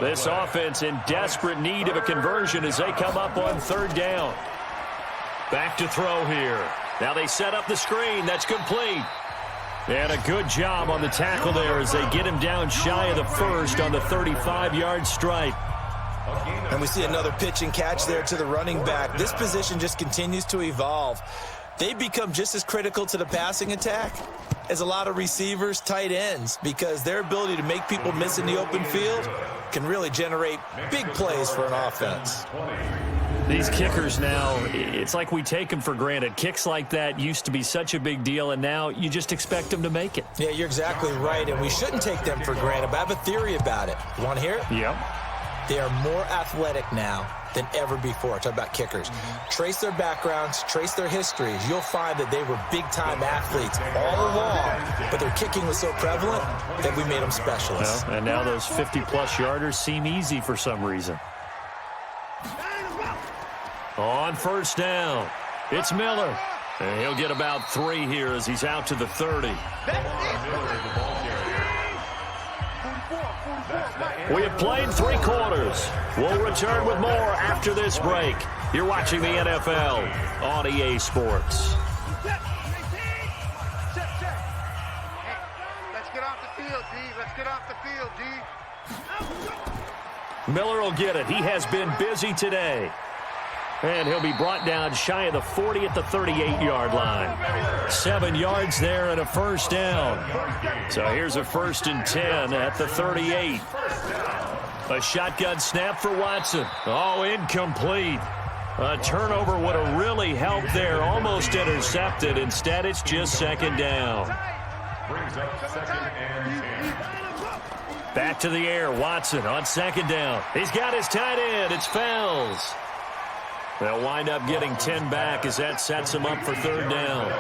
This offense in desperate need of a conversion as they come up on third down. Back to throw here. Now they set up the screen. That's complete. And a good job on the tackle there as they get him down shy of the first on the 35-yard stripe. And we see another pitch and catch there to the running back. This position just continues to evolve. They become just as critical to the passing attack as a lot of receivers, tight ends, because their ability to make people miss in the open field can really generate big plays for an offense. These kickers now, it's like we take them for granted. Kicks like that used to be such a big deal, and now you just expect them to make it. Yeah, you're exactly right, and we shouldn't take them for granted, but I have a theory about it. You want to hear it? Yep. They are more athletic now than ever before. Talk about kickers. Trace their backgrounds, trace their histories. You'll find that they were big-time athletes all along, but their kicking was so prevalent that we made them specialists. Well, and now those 50-plus yarders seem easy for some reason. On first down, it's Miller. And he'll get about 3 here as he's out to the 30. We have played 3 quarters. We'll return with more after this break. You're watching the NFL on EA Sports. Let's get off the field, D. Let's get off the field, D. Miller will get it. He has been busy today. And he'll be brought down shy of the 40 at the 38-yard line. 7 yards there and a first down. So here's a 1st and 10 at the 38. A shotgun snap for Watson. Oh, incomplete. A turnover would have really helped there. Almost intercepted. Instead, it's just second down. Back to the air. Watson on second down. He's got his tight end. It's Foles. They'll wind up getting 10 back as that sets them up for third down.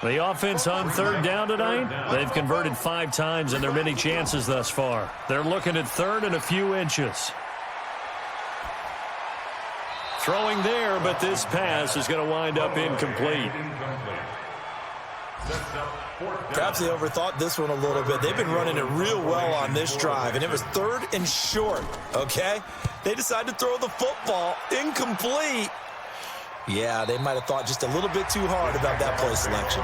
The offense on third down tonight, they've converted 5 times in their many chances thus far. They're looking at third and a few inches. Throwing there, but this pass is going to wind up incomplete. Perhaps they overthought this one a little bit. They've been running it real well on this drive, and it was 3rd and short, okay? They decided to throw the football incomplete. Yeah, they might have thought just a little bit too hard about that play selection.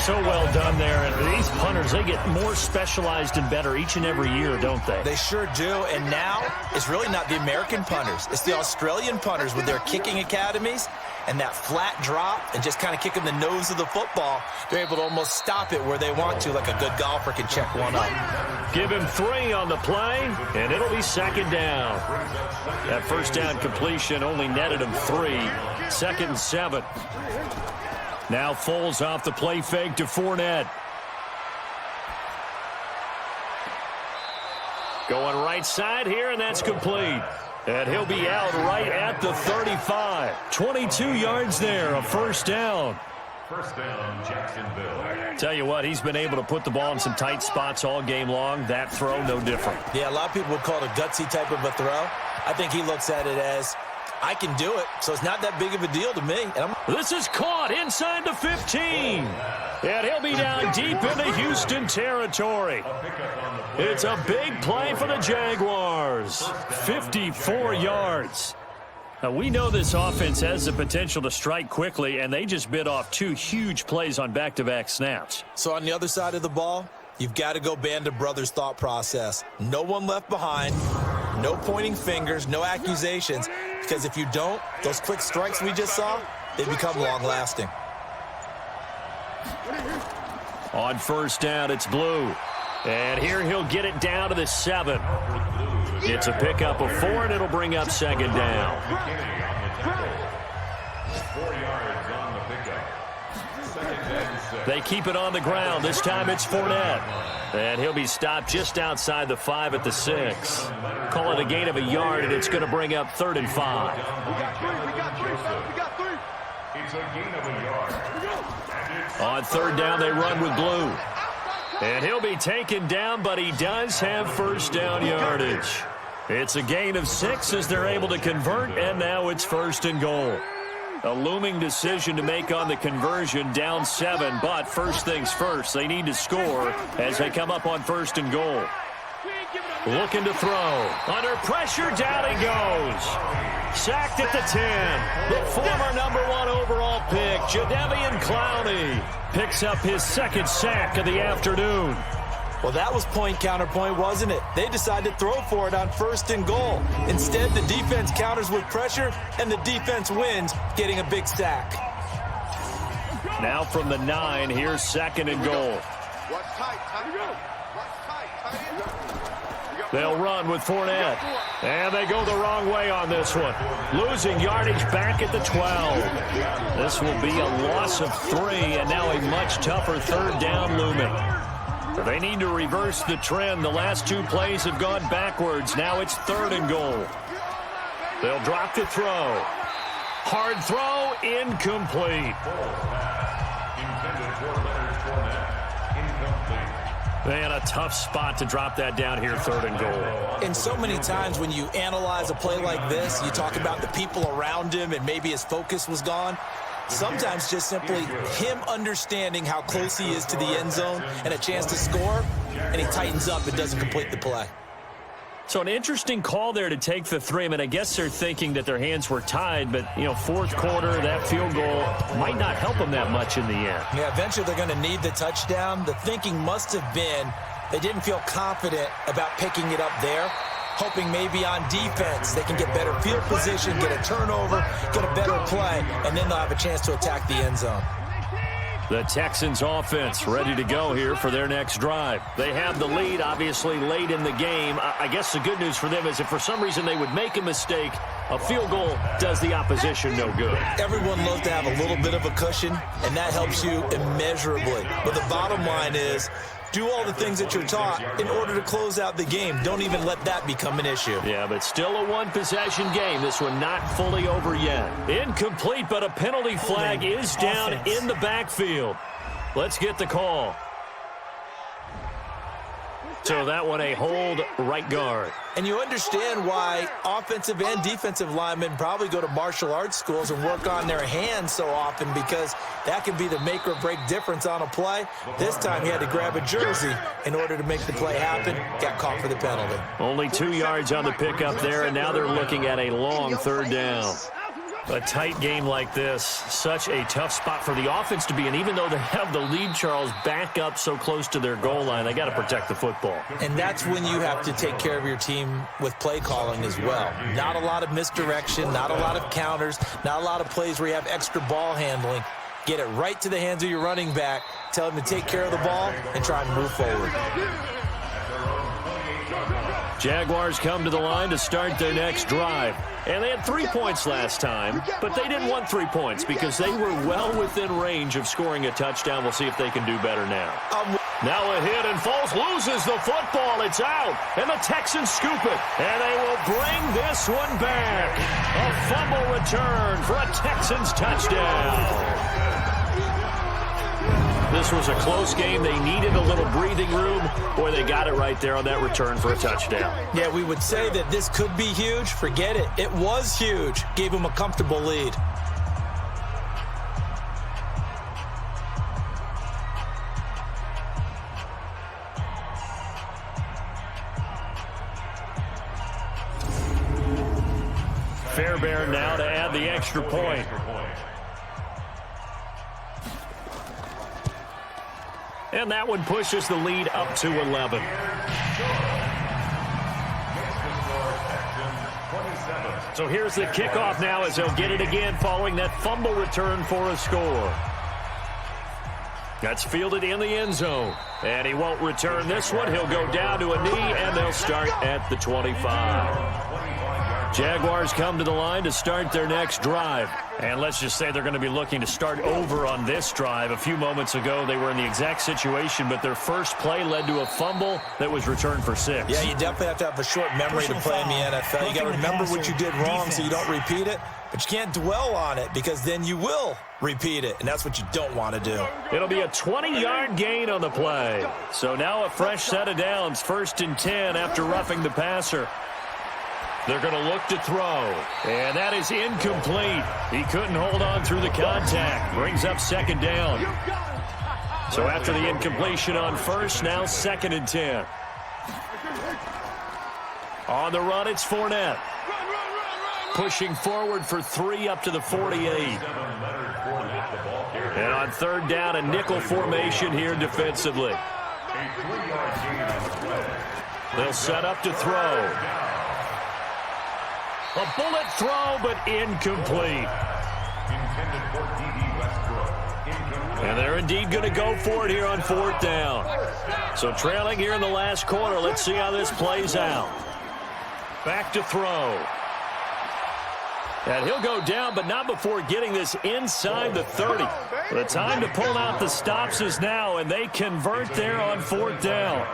So well done there. And these punters, they get more specialized and better each and every year, don't they? They sure do. And now it's really not the American punters. It's the Australian punters with their kicking academies and that flat drop and just kind of kicking the nose of the football. They're able to almost stop it where they want to, like a good golfer can check one up. Give him 3 on the play, and it'll be second down. That first down completion only netted him 3. 2nd and 7. Now Foles off the play fake to Fournette. Going right side here, and that's complete. And he'll be out right at the 35. 22 yards there, a first down. First down, Jacksonville. Tell you what, he's been able to put the ball in some tight spots all game long. That throw, no different. Yeah, a lot of people would call it a gutsy type of a throw. I think he looks at it as, I can do it, so it's not that big of a deal to me. This is caught inside the 15. And he'll be down deep into Houston territory. It's a big play for the Jaguars. 54 yards. Now, we know this offense has the potential to strike quickly, and they just bit off 2 huge plays on back-to-back snaps. So on the other side of the ball, you've got to go Band of Brothers thought process. No one left behind, no pointing fingers, no accusations, because if you don't, those quick strikes we just saw, they become long-lasting. On first down, it's Blue. And here he'll get it down to the 7. It's a pickup of 4, and it'll bring up second down. 4 yards on the pickup. Second and 6. They keep it on the ground. This time it's Fournette. And he'll be stopped just outside the 5 at the 6. Call it a gain of a yard, and it's going to bring up 3rd and 5. We got 3. It's a gain of a yard. On third down, they run with Blue. And he'll be taken down, but he does have first down yardage. It's a gain of 6 as they're able to convert, and now it's 1st and goal. A looming decision to make on the conversion, down 7, but first things first, they need to score as they come up on 1st and goal. Looking to throw. Under pressure, down he goes. Sacked at the 10. The former #1 overall pick, Jadeveon Clowney, picks up his 2nd sack of the afternoon. Well, that was point counterpoint, wasn't it? They decided to throw for it on 1st and goal. Instead, the defense counters with pressure, and the defense wins, getting a big sack. Now from the 9, here's 2nd and goal. What's tight? They'll run with Fournette. And they go the wrong way on this one. Losing yardage back at the 12. This will be a loss of 3, and now a much tougher 3rd down looming. They need to reverse the trend. The last 2 plays have gone backwards. Now it's 3rd and goal. They'll drop the throw. Hard throw, incomplete. Intended for Leonard Fournette. Incomplete. Man, a tough spot to drop that down here, 3rd and goal. And so many times when you analyze a play like this, you talk about the people around him and maybe his focus was gone. Sometimes just simply him understanding how close he is to the end zone and a chance to score, and he tightens up and doesn't complete the play. So an interesting call there to take the 3. I mean, I guess they're thinking that their hands were tied, but, 4th quarter, that field goal might not help them that much in the end. Yeah, eventually they're going to need the touchdown. The thinking must have been they didn't feel confident about picking it up there, hoping maybe on defense they can get better field position, get a turnover, get a better play, and then they'll have a chance to attack the end zone. The Texans offense ready to go here for their next drive. They have the lead, obviously, late in the game. I guess the good news for them is if for some reason they would make a mistake, a field goal does the opposition no good. Everyone loves to have a little bit of a cushion, and that helps you immeasurably. But the bottom line is, do all the things that you're taught in order to close out the game. Don't even let that become an issue. Yeah, but still a one-possession game. This one not fully over yet. Incomplete, but a penalty flag is down in the backfield. Let's get the call. So that one a hold, right guard. And you understand why offensive and defensive linemen probably go to martial arts schools and work on their hands so often, because that can be the make or break difference on a play. This time he had to grab a jersey in order to make the play happen. Got caught for the penalty. Only 2 yards on the pickup there, and now they're looking at a long 3rd down. A tight game like this, such a tough spot for the offense to be in. Even though they have the lead, Charles, back up so close to their goal line, they got to protect the football. And that's when you have to take care of your team with play calling as well. Not a lot of misdirection, not a lot of counters, not a lot of plays where you have extra ball handling. Get it right to the hands of your running back, tell him to take care of the ball, and try and move forward. Jaguars come to the line to start their next drive. And they had 3 points last time, but they didn't want 3 points because they were well within range of scoring a touchdown. We'll see if they can do better now. Now a hit, and Foles loses the football. It's out, and the Texans scoop it, and they will bring this one back. A fumble return for a Texans touchdown. This was a close game. They needed a little breathing room. Boy, they got it right there on that return for a touchdown. Yeah, we would say that this could be huge. Forget it. It was huge. Gave them a comfortable lead. Fairbairn now to add the extra point. And that one pushes the lead up to 11. So here's the kickoff now as they'll get it again following that fumble return for a score. That's fielded in the end zone. And he won't return this one. He'll go down to a knee, and they'll start at the 25. Jaguars come to the line to start their next drive. And let's just say they're going to be looking to start over on this drive. A few moments ago, they were in the exact situation, but their first play led to a fumble that was returned for 6. Yeah, you definitely have to have a short memory to play in the NFL. You got to remember what you did wrong so you don't repeat it, but you can't dwell on it because then you will repeat it, and that's what you don't want to do. It'll be a 20-yard gain on the play. So now a fresh set of downs, 1st and 10 after roughing the passer. They're going to look to throw, and that is incomplete. He couldn't hold on through the contact. Brings up 2nd down. So after the incompletion on 1st, now 2nd and 10. On the run, it's Fournette. Pushing forward for 3 up to the 48. And on 3rd down, a nickel formation here defensively. They'll set up to throw. A bullet throw, but incomplete. And they're indeed going to go for it here on 4th down. So trailing here in the last quarter. Let's see how this plays out. Back to throw. And he'll go down, but not before getting this inside the 30. The time to pull out the stops is now, and they convert there on 4th down.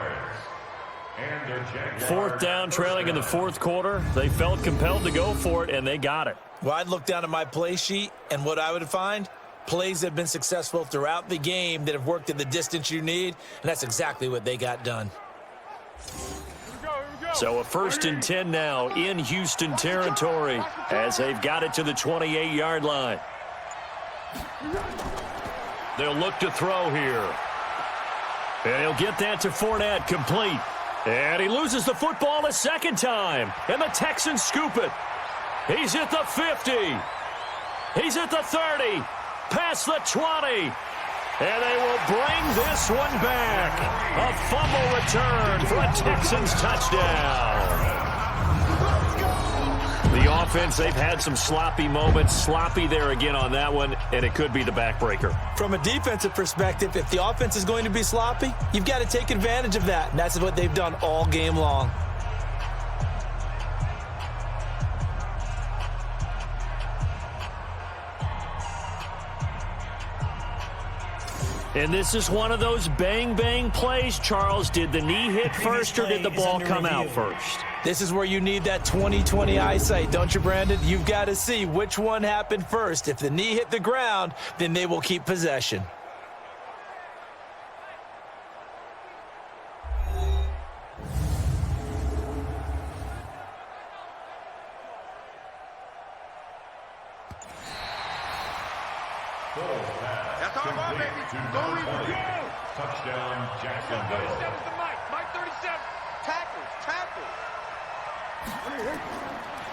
4th down, trailing in the 4th quarter. They felt compelled to go for it, and they got it. Well, I'd look down at my play sheet, and what I would find, plays that have been successful throughout the game that have worked at the distance you need, and that's exactly what they got done. So a 1st and 10 now in Houston territory as they've got it to the 28-yard line. They'll look to throw here. And he'll get that to Fournette, complete. And he loses the football a 2nd time. And the Texans scoop it. He's at the 50. He's at the 30. Past the 20. And they will bring this one back. A fumble return for a Texans touchdown. The offense, they've had some sloppy moments. Sloppy there again on that one, and it could be the backbreaker. From a defensive perspective, if the offense is going to be sloppy, you've got to take advantage of that, and that's what they've done all game long. And this is one of those bang-bang plays, Charles. Did the knee hit first, or did the ball come out first? This is where you need that 20/20 eyesight, don't you, Brandon? You've got to see which one happened first. If the knee hit the ground, then they will keep possession. That's our ball, baby. Go, Reaper. Touchdown, Jacksonville. 37 to Mike 37. Tackles.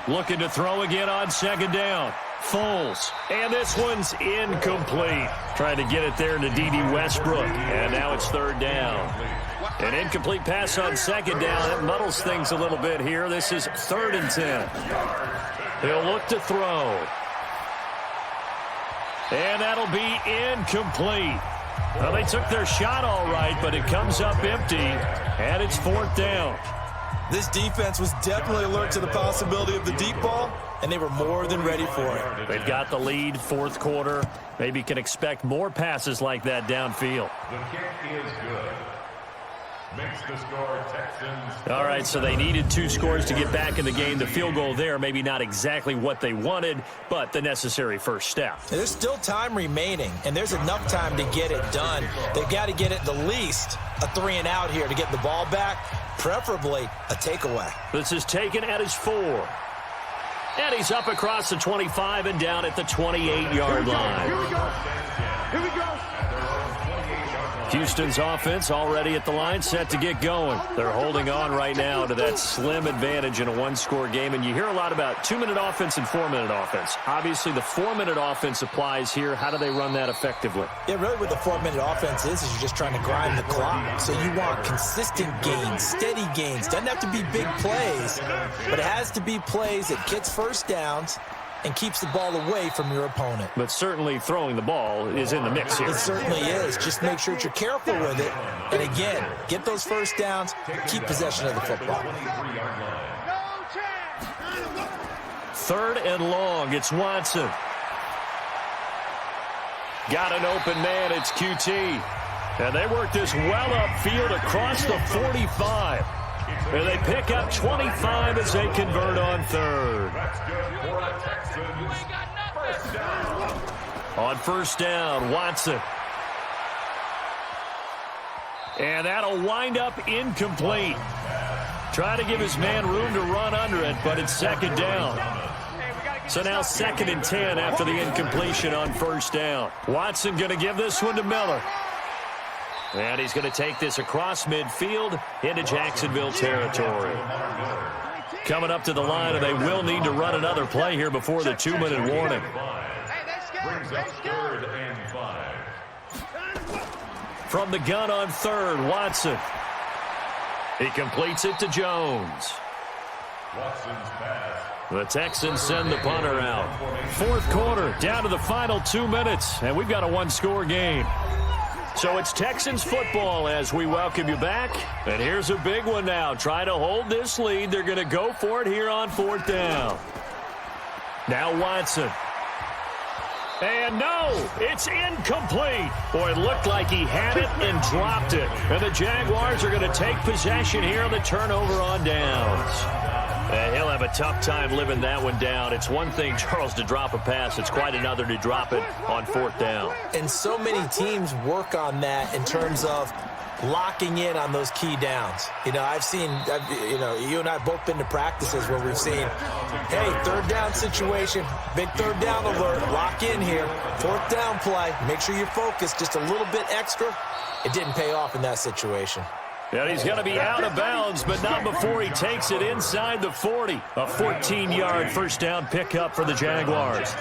Looking to throw again on 2nd down. Foles. And this one's incomplete. Trying to get it there to D.D. Westbrook. And now it's 3rd down. An incomplete pass on 2nd down. It muddles things a little bit here. This is 3rd and 10. He'll look to throw. And that'll be incomplete. Well, they took their shot all right, but it comes up empty, and it's 4th down. This defense was definitely alert to the possibility of the deep ball, and they were more than ready for it. They've got the lead, 4th quarter. Maybe can expect more passes like that downfield. The kick is good. makes the score Texans. All right, so they needed 2 scores to get back in the game. The field goal there, maybe not exactly what they wanted, but the necessary first step. There's still time remaining, and there's enough time to get it done. They've got to get it the least a 3-and-out here to get the ball back, preferably a takeaway. This is taken at his 4. And he's up across the 25 and down at the 28-yard line. Here we go. Here we go. Houston's offense already at the line, set to get going. They're holding on right now to that slim advantage in a 1-score game. And you hear a lot about 2-minute offense and 4-minute offense. Obviously, the 4-minute offense applies here. How do they run that effectively? Yeah, really what the 4-minute offense is you're just trying to grind the clock. So you want consistent gains, steady gains. Doesn't have to be big plays, but it has to be plays that gets first downs and keeps the ball away from your opponent. But certainly throwing the ball is in the mix here. It certainly is. Just make sure that you're careful with it. And again, get those first downs, keep possession of the football. 3rd and long. It's Watson. Got an open man. It's QT. And they work this well upfield across the 45. And they pick up 25 as they convert on 3rd. On 1st down, Watson. And that'll wind up incomplete. Trying to give his man room to run under it, but it's 2nd down. So now 2nd and 10 after the incompletion on 1st down. Watson going to give this one to Miller. And he's going to take this across midfield into Jacksonville territory. Coming up to the line, and they will need to run another play here before the 2-minute warning. Brings up 3rd and 5. From the gun on 3rd, Watson. He completes it to Jones. Watson's pass. The Texans send the punter out. 4th quarter, down to the final 2 minutes, and we've got a 1-score game. So it's Texans football as we welcome you back. And here's a big one now. Trying to hold this lead. They're going to go for it here on 4th down. Now Watson. And no, it's incomplete. Boy, it looked like he had it and dropped it. And the Jaguars are going to take possession here on the turnover on downs. He'll have a tough time living that one down. It's one thing, Charles, to drop a pass. It's quite another to drop it on 4th down. And so many teams work on that in terms of locking in on those key downs. You know, you and I have both been to practices where we've seen, hey, 3rd down situation, big 3rd down alert, lock in here, 4th down play, make sure you're focused just a little bit extra. It didn't pay off in that situation. And he's going to be out of bounds, but not before he takes it inside the 40. A 14-yard first down pickup for the Jaguars.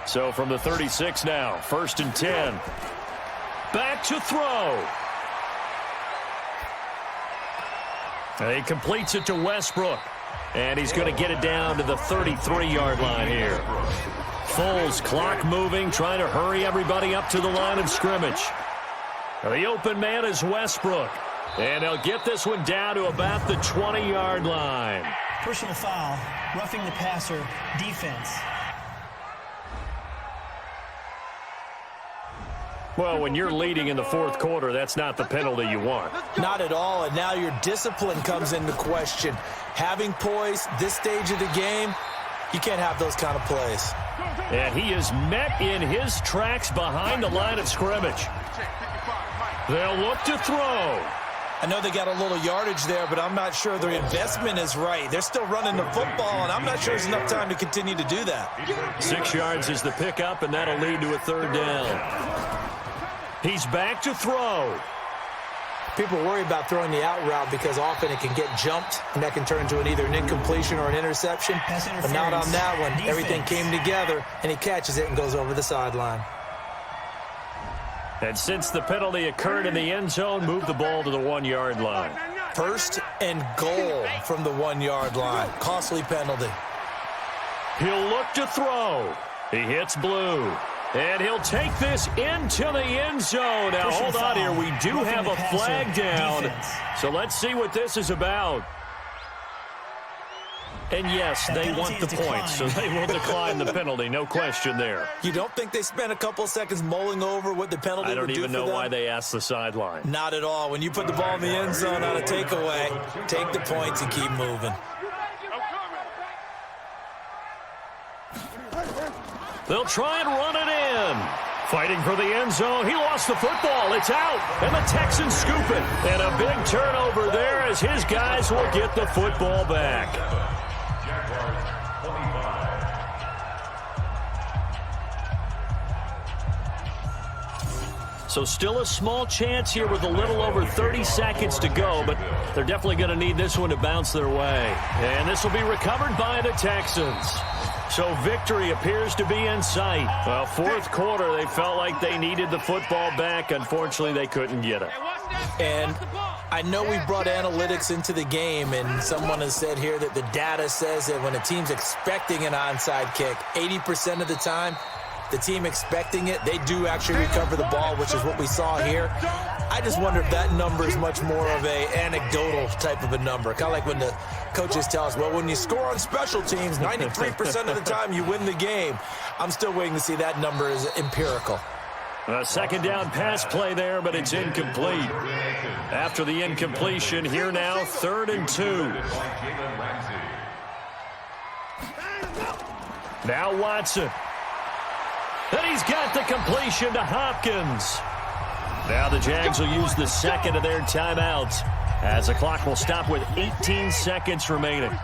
So from the 36 now, 1st and 10. Back to throw. And he completes it to Westbrook. And he's going to get it down to the 33-yard line here. Foles, clock moving, trying to hurry everybody up to the line of scrimmage. The open man is Westbrook. And they'll get this one down to about the 20-yard line. Personal foul, roughing the passer, defense. Well, when you're leading in the 4th quarter, that's not the penalty you want. Not at all, and now your discipline comes into question. Having poise this stage of the game, you can't have those kind of plays. And he is met in his tracks behind the line of scrimmage. They'll look to throw. I know they got a little yardage there, but I'm not sure their investment is right. They're still running the football, and I'm not sure there's enough time to continue to do that. 6 yards is the pickup, and that'll lead to a 3rd down. He's back to throw. People worry about throwing the out route because often it can get jumped, and that can turn into either an incompletion or an interception. But not on that one. Defense. Everything came together, and he catches it and goes over the sideline. And since the penalty occurred in the end zone, move the ball to the 1-yard line. 1st and goal from the 1-yard line. Costly penalty. He'll look to throw. He hits blue. And he'll take this into the end zone. Now, hold on here. We do have a flag down. So let's see what this is about. And yes, they want the points, so they will decline the penalty. No question there. You don't think they spent a couple of seconds mulling over what the penalty would do for them? I don't even know why they asked the sideline. Not at all. When you put the ball in the end zone on a takeaway, take the points and keep moving. They'll try and run it in. Fighting for the end zone. He lost the football. It's out. And the Texans scoop it. And a big turnover there as his guys will get the football back. Jaguars 25. So still a small chance here with a little over 30 seconds to go, but they're definitely going to need this one to bounce their way. And this will be recovered by the Texans. So victory appears to be in sight. Well, fourth quarter, they felt like they needed the football back. Unfortunately, they couldn't get it. And I know we brought analytics into the game, and someone has said here that the data says that when a team's expecting an onside kick, 80% of the time, the team expecting it, they do actually recover the ball, which is what we saw here. I just wonder if that number is much more of a anecdotal type of a number. Kind of like when the coaches tell us, well, when you score on special teams, 93% of the time you win the game. I'm still waiting to see that number is empirical. A second down pass play there, but it's incomplete. After the incompletion, here now, 3rd and 2. Now Watson. And he's got the completion to Hopkins. Now the Jags will use the second of their timeouts as the clock will stop with 18 seconds remaining.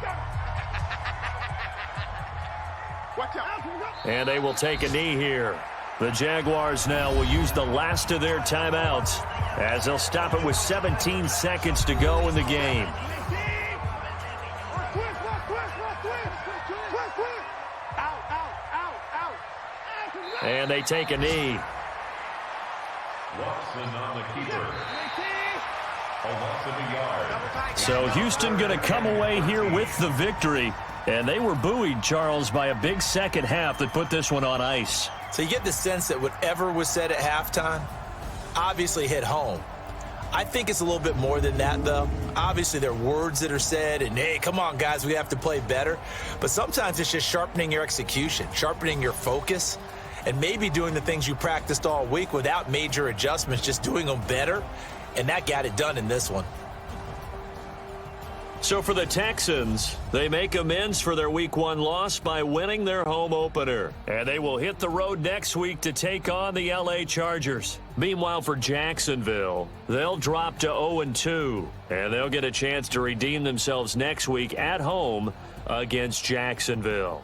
And they will take a knee here. The Jaguars now will use the last of their timeouts as they'll stop it with 17 seconds to go in the game. And they take a knee. Watson on the keeper. A loss of a yard. So Houston going to come away here with the victory. And they were buoyed, Charles, by a big second half that put this one on ice. So you get the sense that whatever was said at halftime obviously hit home. I think it's a little bit more than that, though. Obviously, there are words that are said, and, hey, come on, guys, we have to play better. But sometimes it's just sharpening your execution, sharpening your focus, and maybe doing the things you practiced all week without major adjustments, just doing them better. And that got it done in this one. So for the Texans, they make amends for their Week 1 loss by winning their home opener. And they will hit the road next week to take on the LA Chargers. Meanwhile, for Jacksonville, they'll drop to 0-2. And they'll get a chance to redeem themselves next week at home against Jacksonville.